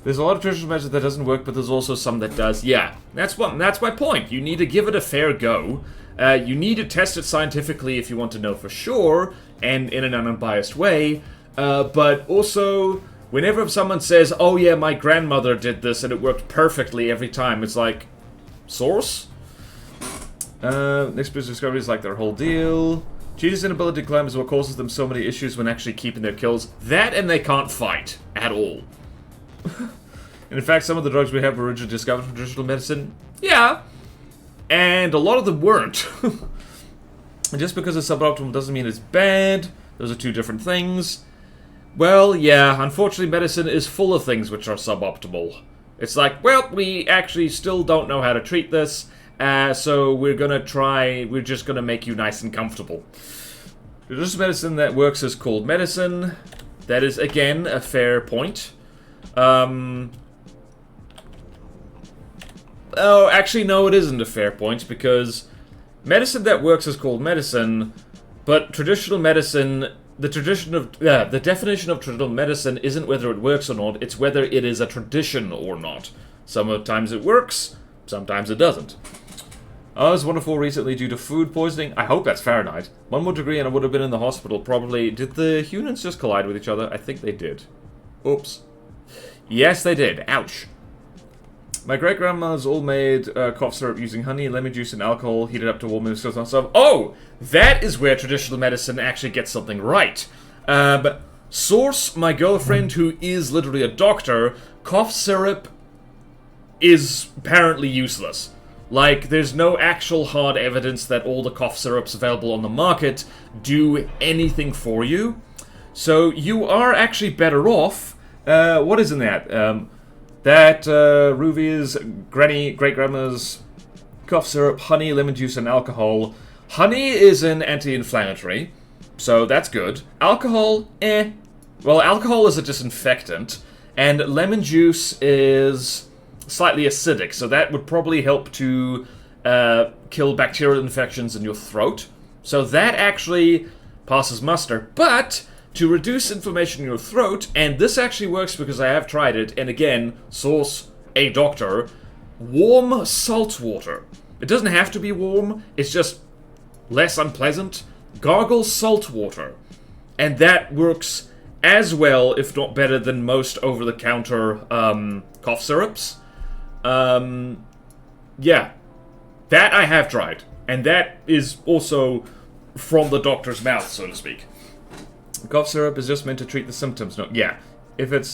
There's a lot of traditional medicine that doesn't work, but there's also some that does. Yeah, that's my point. You need to give it a fair go. You need to test it scientifically if you want to know for sure, and in an unbiased way. But also, whenever someone says, oh yeah, my grandmother did this and it worked perfectly every time, it's like, source? Next business discovery is like their whole deal. Cheetah's inability to climb is what causes them so many issues when actually keeping their kills. That and they can't fight at all. And in fact, some of the drugs we have were originally discovered from traditional medicine. Yeah. And a lot of them weren't. And just because it's suboptimal doesn't mean it's bad. Those are two different things. Well, yeah, unfortunately medicine is full of things which are suboptimal. It's like, well, we actually still don't know how to treat this, so we're just gonna make you nice and comfortable. Traditional medicine that works is called medicine. That is, again, a fair point. Oh, actually, no, it isn't a fair point, because medicine that works is called medicine, but traditional medicine, the definition of traditional medicine isn't whether it works or not, it's whether it is a tradition or not. Sometimes it works, sometimes it doesn't. I was wonderful recently due to food poisoning. I hope that's Fahrenheit. 1 more degree and I would have been in the hospital, probably. Did the humans just collide with each other? I think they did. Oops. Yes, they did. Ouch. My great-grandma's all made cough syrup using honey, lemon juice, and alcohol heated up to warm and stuff. Oh! That is where traditional medicine actually gets something right. Source, my girlfriend, who is literally a doctor, cough syrup is apparently useless. Like, there's no actual hard evidence that all the cough syrups available on the market do anything for you. So you are actually better off. What is in that? Ruvy's great-grandma's cough syrup, honey, lemon juice, and alcohol. Honey is an anti-inflammatory, so that's good. Alcohol, eh. Well, alcohol is a disinfectant, and lemon juice is slightly acidic, so that would probably help to kill bacterial infections in your throat. So that actually passes muster, but to reduce inflammation in your throat, and this actually works because I have tried it, and again, source, a doctor, warm salt water. It doesn't have to be warm, it's just less unpleasant. Gargle salt water. And that works as well, if not better, than most over-the-counter cough syrups. Yeah. That I have tried. And that is also from the doctor's mouth, so to speak. Cough syrup is just meant to treat the symptoms. No, yeah. If it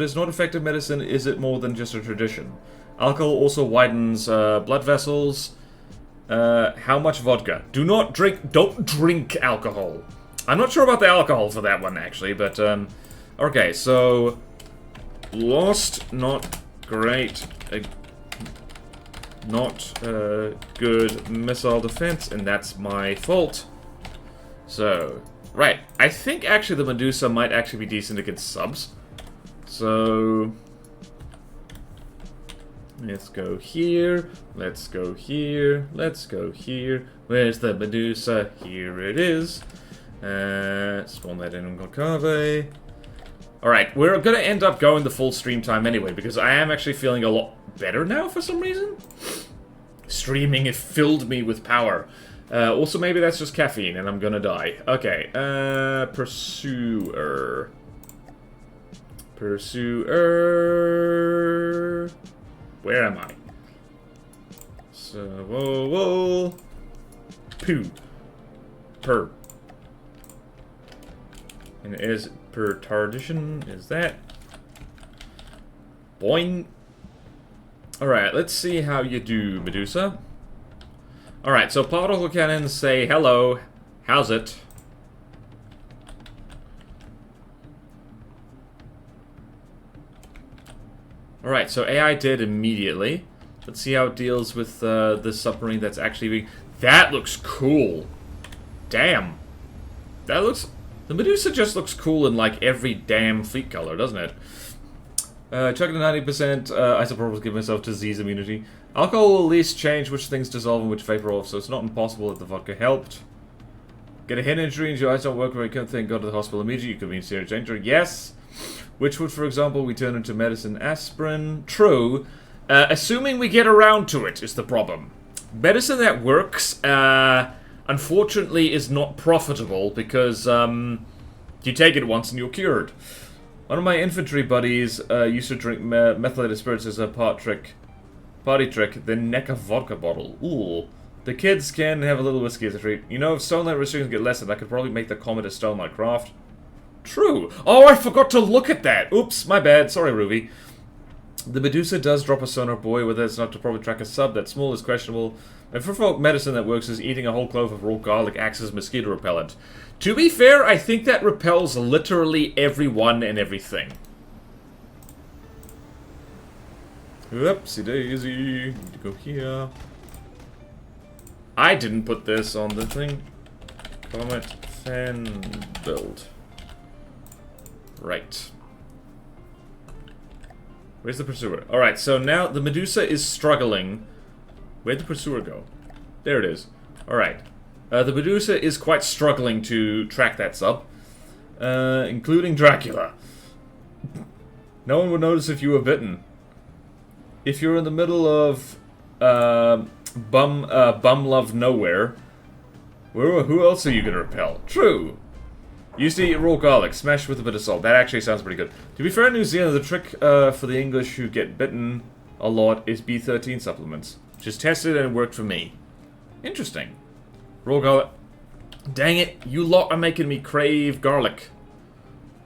is not effective medicine, is it more than just a tradition? Alcohol also widens blood vessels. How much vodka? Don't drink alcohol. I'm not sure about the alcohol for that one, actually, but, okay, so, lost, not great, not good missile defense, and that's my fault. So, right, I think actually the Medusa might actually be decent against subs. So, let's go here, let's go here, let's go here. Where's the Medusa? Here it is. Spawn that in Concave. Alright, we're gonna end up going the full stream time anyway, because I am actually feeling a lot better now for some reason. Streaming, it filled me with power. Also, maybe that's just caffeine and I'm gonna die. Okay, Pursuer. Pursuer. Where am I? So, whoa. Poo. Per. And is per tardition, is that? Boing. Alright, let's see how you do, Medusa. Alright, so particle cannons say hello. How's it? Alright, so AI did immediately. Let's see how it deals with this submarine that's actually... That looks cool. Damn. That looks... The Medusa just looks cool in, like, every damn fleet color, doesn't it? Chucking to 90%, isopropyls give myself disease immunity. Alcohol will at least change which things dissolve and which vapor off, so it's not impossible that the vodka helped. Get a head injury and your eyes don't work very good thing, go to the hospital immediately, you could be in serious danger. Yes! Which would, for example, we turn into medicine aspirin. True. Assuming we get around to it is the problem. Medicine that works, unfortunately, is not profitable because you take it once and you're cured. One of my infantry buddies used to drink methylated spirits as a party trick, then neck a vodka bottle. Ooh. The kids can have a little whiskey as a treat. You know, if Stonelight restrictions get lessened, I could probably make the comment a Stonelight craft. True. Oh, I forgot to look at that. Oops, my bad. Sorry, Ruby. The Medusa does drop a sonar buoy, whether it's not to probably track a sub that small is questionable. And for folk medicine that works is eating a whole clove of raw garlic acts as mosquito repellent. To be fair, I think that repels literally everyone and everything. Oopsie daisy. Need to go here. I didn't put this on the thing. Comet fan build. Right. Where's the pursuer? Alright, so now the Medusa is struggling. Where'd the pursuer go? There it is. Alright. The Medusa is quite struggling to track that sub. Including Dracula. No one would notice if you were bitten. If you're in the middle of bum love nowhere, who else are you gonna repel? True. Used to eat raw garlic, smashed with a bit of salt. That actually sounds pretty good. To be fair, in New Zealand, the trick for the English who get bitten a lot is B13 supplements. Just tested and it worked for me. Interesting. Raw garlic. Dang it, you lot are making me crave garlic.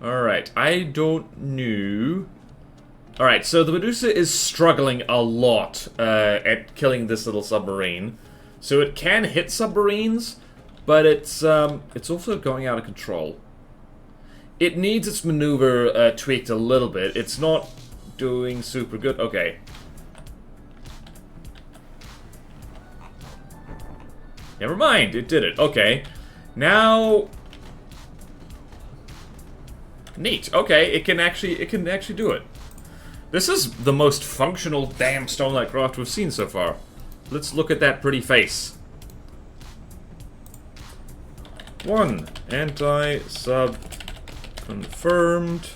Alright, I don't know. Alright, so the Medusa is struggling a lot at killing this little submarine. So it can hit submarines, but it's also going out of control. It needs its maneuver tweaked a little bit. It's not doing super good. Okay. Never mind, it did it. Okay. Now... Neat. Okay, it can actually do it. This is the most functional damn Stonelight craft we've seen so far. Let's look at that pretty face. 1. Anti-sub confirmed.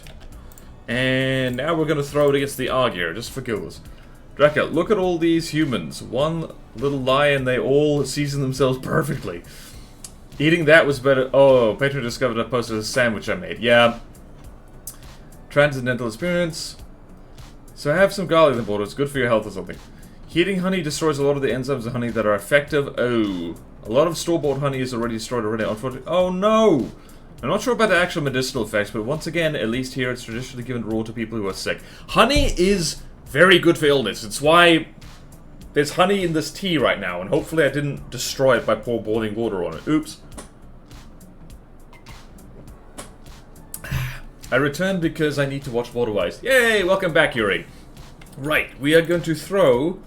And now we're gonna throw it against the Argyr, just for kills. Dracula, look at all these humans. One little lie and they all season themselves perfectly. Eating that was better. Oh, Patron discovered I posted a sandwich I made. Yeah. Transcendental experience. So I have some garlic in the border. It's good for your health or something. Heating honey destroys a lot of the enzymes of honey that are effective. Oh. A lot of store-bought honey is already destroyed already. Unfortunately. Oh no! I'm not sure about the actual medicinal effects, but once again, at least here, it's traditionally given raw to people who are sick. Honey is very good for illness. It's why there's honey in this tea right now, and hopefully I didn't destroy it by pouring boiling water on it. Oops. I returned because I need to watch Waterwise. Yay! Welcome back, Yuri. Right, we are going to throw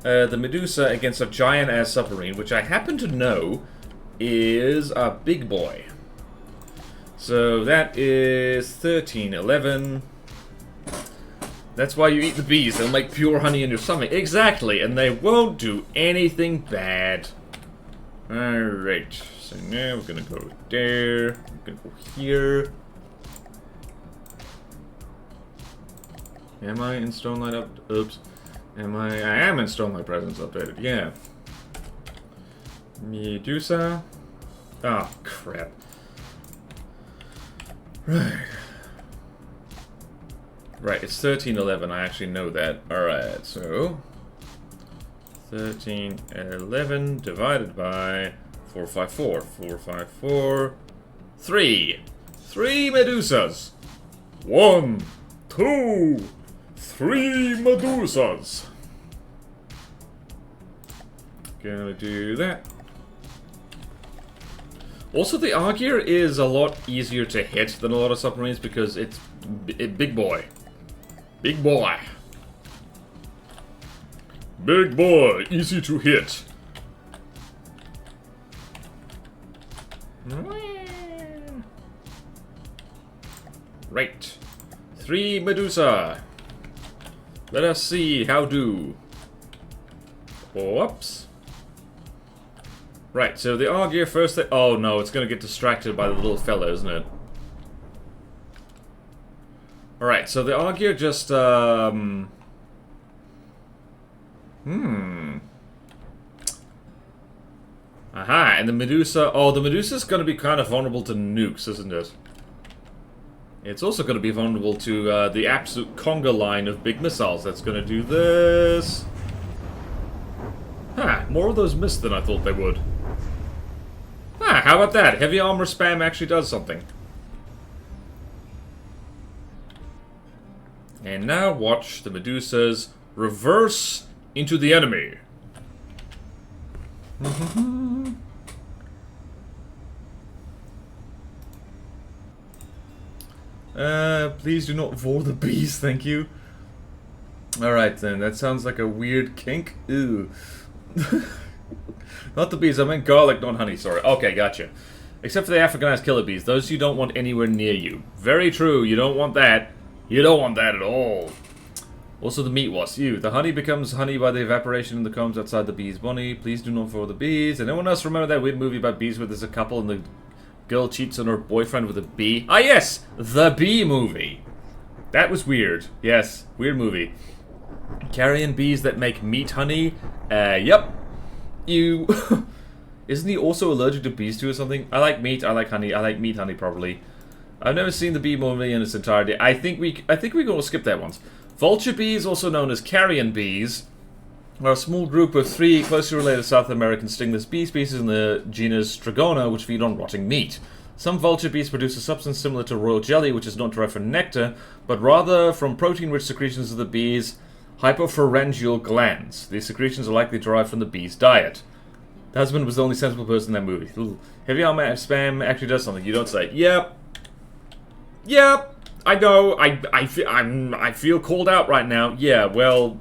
the Medusa against a giant-ass submarine, which I happen to know is a big boy. So that is 13, 11. That's why you eat the bees. They'll make pure honey in your stomach. Exactly, and they won't do anything bad. Alright, so now we're gonna go there. We're gonna go here. Am I in Stonelight up? Oops. I am in Stonelight Presence updated, yeah. Medusa. Oh, crap. Right. Right, it's 1311, I actually know that. Alright, so 1311 divided by 454. 454. 3. 3 Medusas. 1, 2, 3 Medusas. Gonna do that. Also, the Argyr is a lot easier to hit than a lot of submarines because it's big boy. Big boy. Big boy, easy to hit. Right. 3 Medusa. Let us see how do. Whoops. Right, so the Argyr first thing. Oh no, it's gonna get distracted by the little fella, isn't it? Alright, so the Augur just, Aha, and the Medusa... Oh, the Medusa's gonna be kind of vulnerable to nukes, isn't it? It's also gonna be vulnerable to, the absolute conga line of big missiles that's gonna do this. Huh, more of those missed than I thought they would. Ah, how about that? Heavy armor spam actually does something. And now watch the Medusas reverse into the enemy. Please do not vor the bees, thank you. Alright then, that sounds like a weird kink. Ew. Not the bees, I meant garlic, not honey, sorry. Okay, gotcha. Except for the Africanized killer bees, those you don't want anywhere near you. Very true, you don't want that. You don't want that at all. Also the meat wasp. Ew, the honey becomes honey by the evaporation in the combs outside the bee's body. Please do not vor the bees. And anyone else remember that weird movie about bees where there's a couple and the girl cheats on her boyfriend with a bee? Ah yes! The Bee Movie. That was weird. Yes, weird movie. Carrion bees that make meat honey? Yep. You... Isn't he also allergic to bees too or something? I like meat, I like honey, I like meat honey probably. I've never seen the Bee Movie in its entirety. I think we're gonna skip that once. Vulture bees, also known as carrion bees, are a small group of 3 closely related South American stingless bee species in the genus Strigona, which feed on rotting meat. Some vulture bees produce a substance similar to royal jelly, which is not derived from nectar, but rather from protein-rich secretions of the bees' hypopharyngeal glands. These secretions are likely derived from the bees' diet. The husband was the only sensible person in that movie. Ooh. Heavy armor spam actually does something. You don't say, yep. Yep. I know. I feel called out right now. Yeah, well,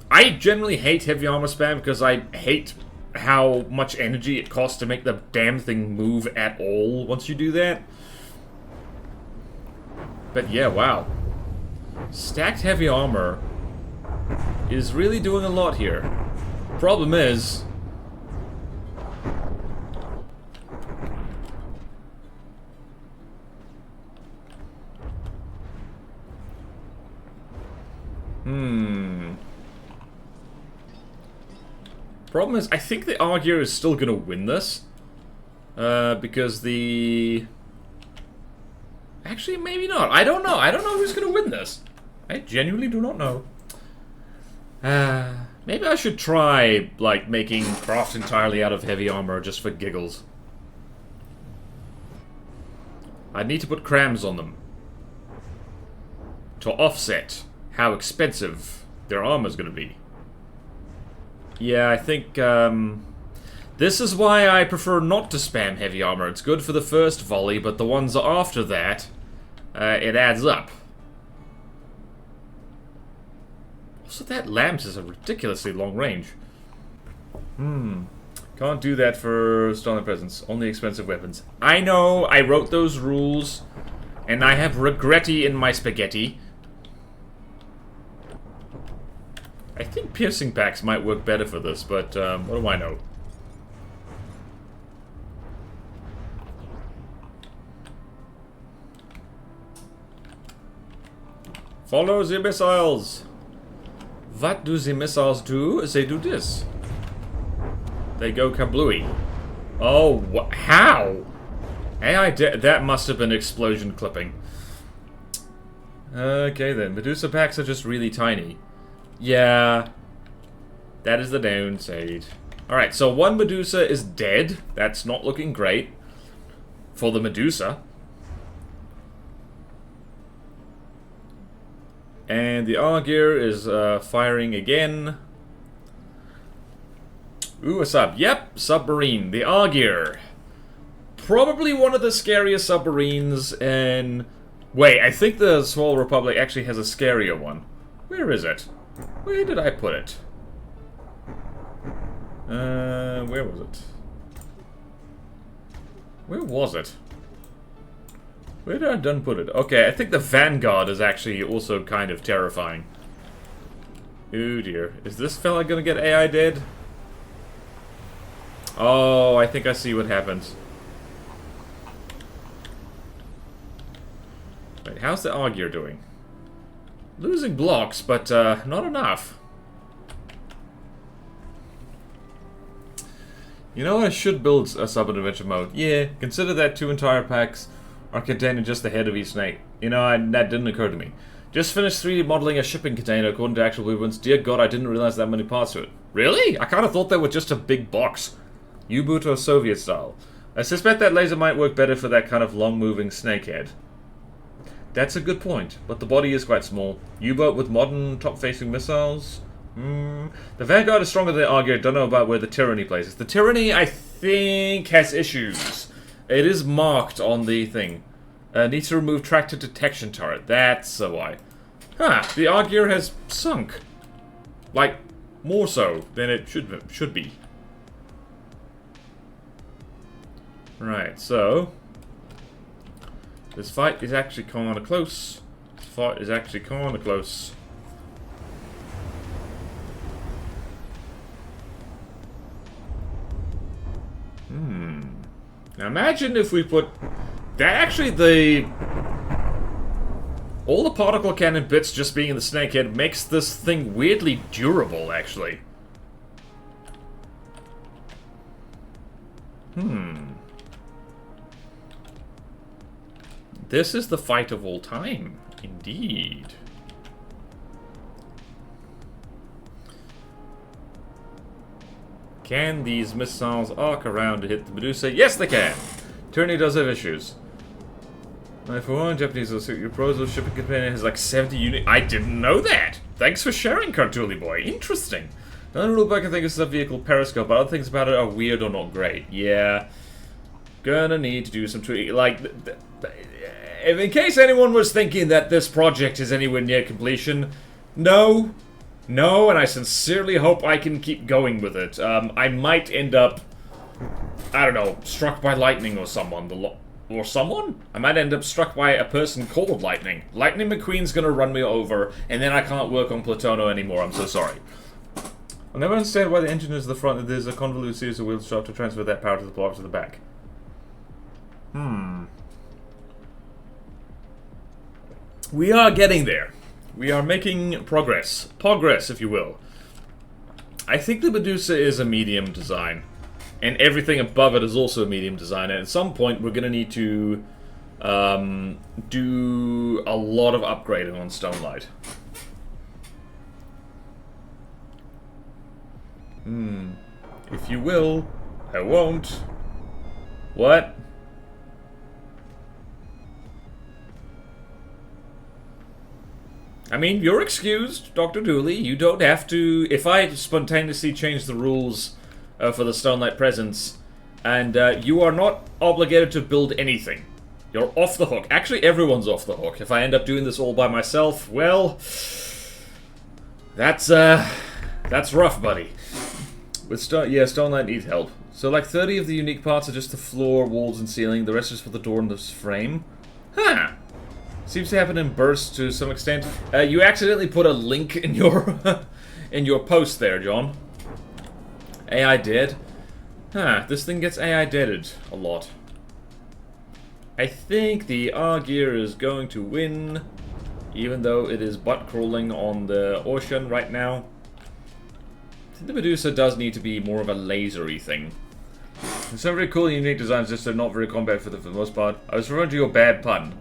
I generally hate heavy armor spam because I hate how much energy it costs to make the damn thing move at all once you do that. But yeah, wow. Stacked heavy armor is really doing a lot here. Problem is, problem is, I think the Augur is still gonna win this. Because the... Actually, maybe not. I don't know. I don't know who's gonna win this. I genuinely do not know. Maybe I should try, like, making craft entirely out of heavy armor just for giggles. I need to put crams on them. To offset how expensive their armor's gonna be. Yeah, I think, this is why I prefer not to spam heavy armor. It's good for the first volley, but the ones after that, it adds up. Also, that lamps is a ridiculously long range. Can't do that for stolen presents. Only expensive weapons. I know, I wrote those rules, and I have regretti in my spaghetti. I think piercing packs might work better for this, but what do I know? Follow the missiles! What do the missiles do? They do this. They go kablooey. Oh, how? AI, that must have been explosion clipping. Okay then, Medusa packs are just really tiny. Yeah, that is the downside. Alright, so one Medusa is dead. That's not looking great for the Medusa. And the Augur is firing again. Ooh, a sub. Yep, submarine. The Augur. Probably one of the scariest submarines in... Wait, I think the Small Republic actually has a scarier one. Where is it? Where did I put it? Where was it? Where was it? Where did I done put it? Okay, I think the Vanguard is actually also kind of terrifying. Oh dear. Is this fella gonna get AI dead? Oh, I think I see what happens. Wait, how's the Augur doing? Losing blocks, but not enough. You know, I should build a sub-adventure mode. Yeah, consider that 2 entire packs are contained in just the head of each snake. You know, that didn't occur to me. Just finished 3D modeling a shipping container according to actual blueprints. Dear God, I didn't realize that many parts to it. Really? I kind of thought they were just a big box. U-boot or Soviet style. I suspect that laser might work better for that kind of long-moving snakehead. That's a good point, but the body is quite small. U-boat with modern top-facing missiles? The Vanguard is stronger than the Augur. Don't know about where the Tyranny places. The Tyranny, I think, has issues. It is marked on the thing. Needs to remove tractor detection turret. That's why. Huh, the Augur has sunk. Like, more so than it should be. Right, so... this fight is actually kinda close. This fight is actually kinda close. Now imagine if we put... that actually all the particle cannon bits just being in the snakehead makes this thing weirdly durable, actually. This is the fight of all time. Indeed. Can these missiles arc around to hit the Medusa? Yes, they can! Tyranny does have issues. For one, Japanese will suit your pros. Shipping container has like 70 units. I didn't know that! Thanks for sharing, Cartuli boy. Interesting. Another rule book I think is a vehicle periscope, but other things about it are weird or not great. Yeah. Gonna need to do some tweaking. Like, in case anyone was thinking that this project is anywhere near completion, no. No, and I sincerely hope I can keep going with it. I might end up, I don't know, struck by lightning or someone. Or someone? I might end up struck by a person called Lightning. Lightning McQueen's gonna run me over, and then I can't work on Platono anymore. I'm so sorry. I'll never understand why the engine is the front and there's a convoluted series of wheel shaft to transfer that power to the blocks at the back. We are getting there. We are making progress. Progress, if you will. I think the Medusa is a medium design. And everything above it is also a medium design. And at some point, we're going to need to do a lot of upgrading on Stonelight. If you will, I won't. What? I mean, you're excused, Dr. Dooley. You don't have to... if I spontaneously change the rules for the Stonelight presence, and you are not obligated to build anything. You're off the hook. Actually, everyone's off the hook. If I end up doing this all by myself, well... that's rough, buddy. With Stonelight needs help. So, like, 30 of the unique parts are just the floor, walls, and ceiling. The rest is for the door and this frame. Huh. Seems to happen in bursts to some extent. You accidentally put a link in your in your post there, John. AI dead. Huh, this thing gets AI deaded a lot. I think the Augur is going to win, even though it is butt crawling on the ocean right now. I think the Medusa does need to be more of a lasery thing. There's some very cool and unique designs, just they're not very combat for the most part. I was referring to your bad pun.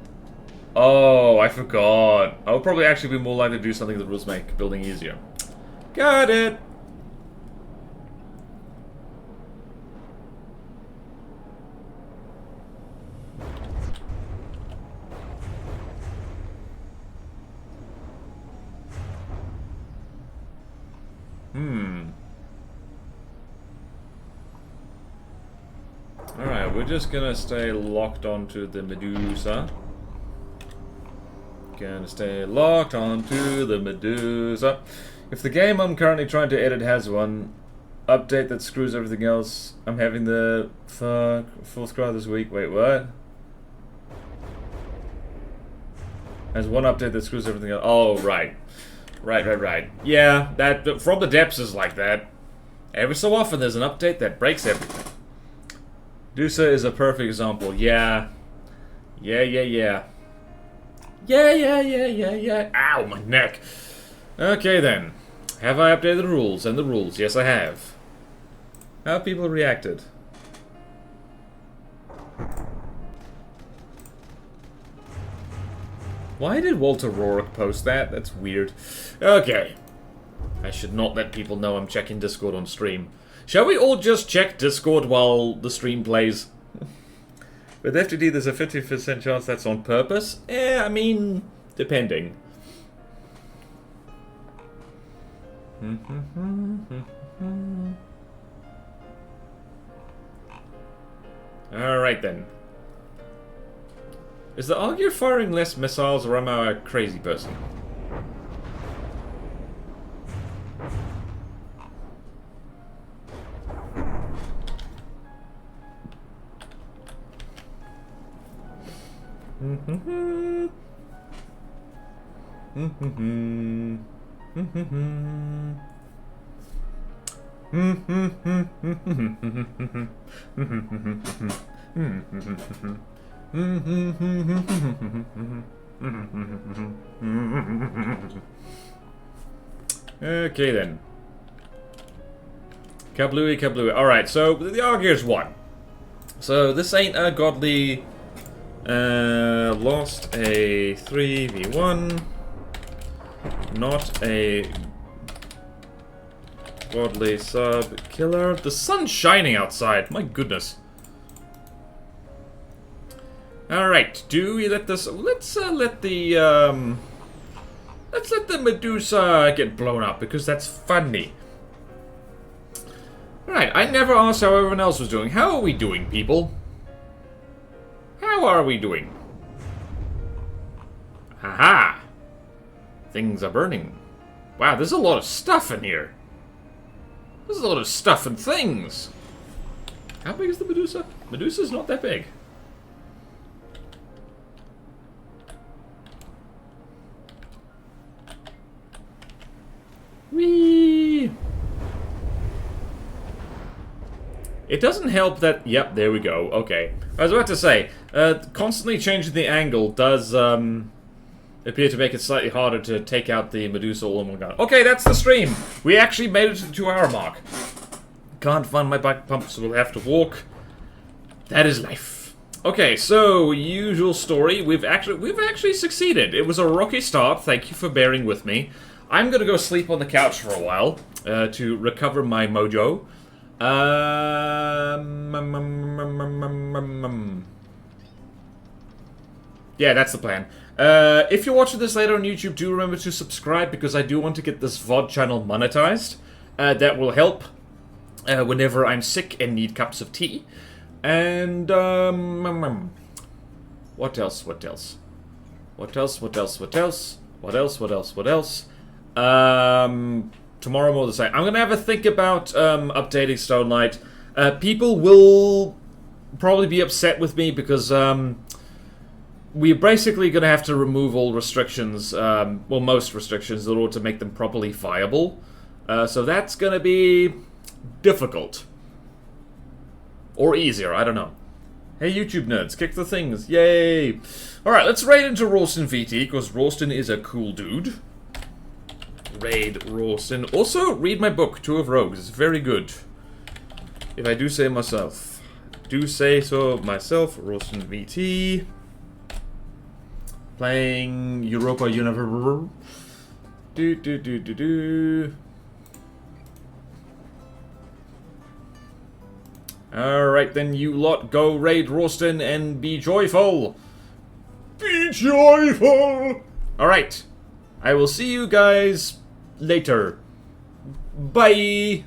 Oh, I forgot. I'll probably actually be more likely to do something that rules make building easier. Got it! Alright, we're just gonna stay locked onto the Medusa. Gonna stay locked onto the Medusa. If the game I'm currently trying to edit has one update that screws everything else, I'm having the fourth cry this week. Wait, what? Has one update that screws everything else. Oh, right. Right. Yeah, that From the Depths is like that. Every so often there's an update that breaks everything. Medusa is a perfect example. Yeah. Yeah. Ow, my neck. Okay then. Have I updated the rules? And the rules, yes I have. How have people reacted? Why did Walter Rourke post that? That's weird. Okay. I should not let people know I'm checking Discord on stream. Shall we all just check Discord while the stream plays? With FTD, there's a 50% chance that's on purpose. I mean, depending. Alright then. Is the Augur firing less missiles, or am I a crazy person? Okay then. Kablooey, kablooey. Alright, so the Augur's won. So this ain't a godly... lost a 3v1. Not a godly sub killer. The sun's shining outside. My goodness. Alright, do we let this... Let's let the Medusa get blown up, because that's funny. Alright, I never asked how everyone else was doing. How are we doing, people? How are we doing? Haha! Things are burning. Wow, there's a lot of stuff in here. There's a lot of stuff and things. How big is the Medusa? Medusa's not that big. Whee! It doesn't help that... Yep, there we go. Okay. I was about to say, constantly changing the angle does appear to make it slightly harder to take out the Medusa all in one gun. Okay, that's the stream! We actually made it to the 2-hour mark. Can't find my bike pump, so we'll have to walk. That is life. Okay, so, usual story. We've actually succeeded. It was a rocky start. Thank you for bearing with me. I'm gonna go sleep on the couch for a while to recover my mojo. Yeah, that's the plan. If you're watching this later on YouTube, do remember to subscribe, because I do want to get this VOD channel monetized. That will help whenever I'm sick and need cups of tea. And, what else? Tomorrow more the same. I'm gonna have a think about updating Stone Light. People will probably be upset with me because we're basically gonna have to remove all restrictions, well, most restrictions, in order to make them properly viable. So that's gonna be difficult. Or easier, I don't know. Hey YouTube nerds, kick the things, yay! Alright, let's raid into Ralston VT, because Ralston is a cool dude. Raid Ralston. Also, read my book, Two of Rogues. It's very good. If I do say myself. Do say so myself. Ralston VT. Playing Europa Universe. Alright then, you lot, go raid Ralston and be joyful. Be joyful! Alright. I will see you guys later. Bye!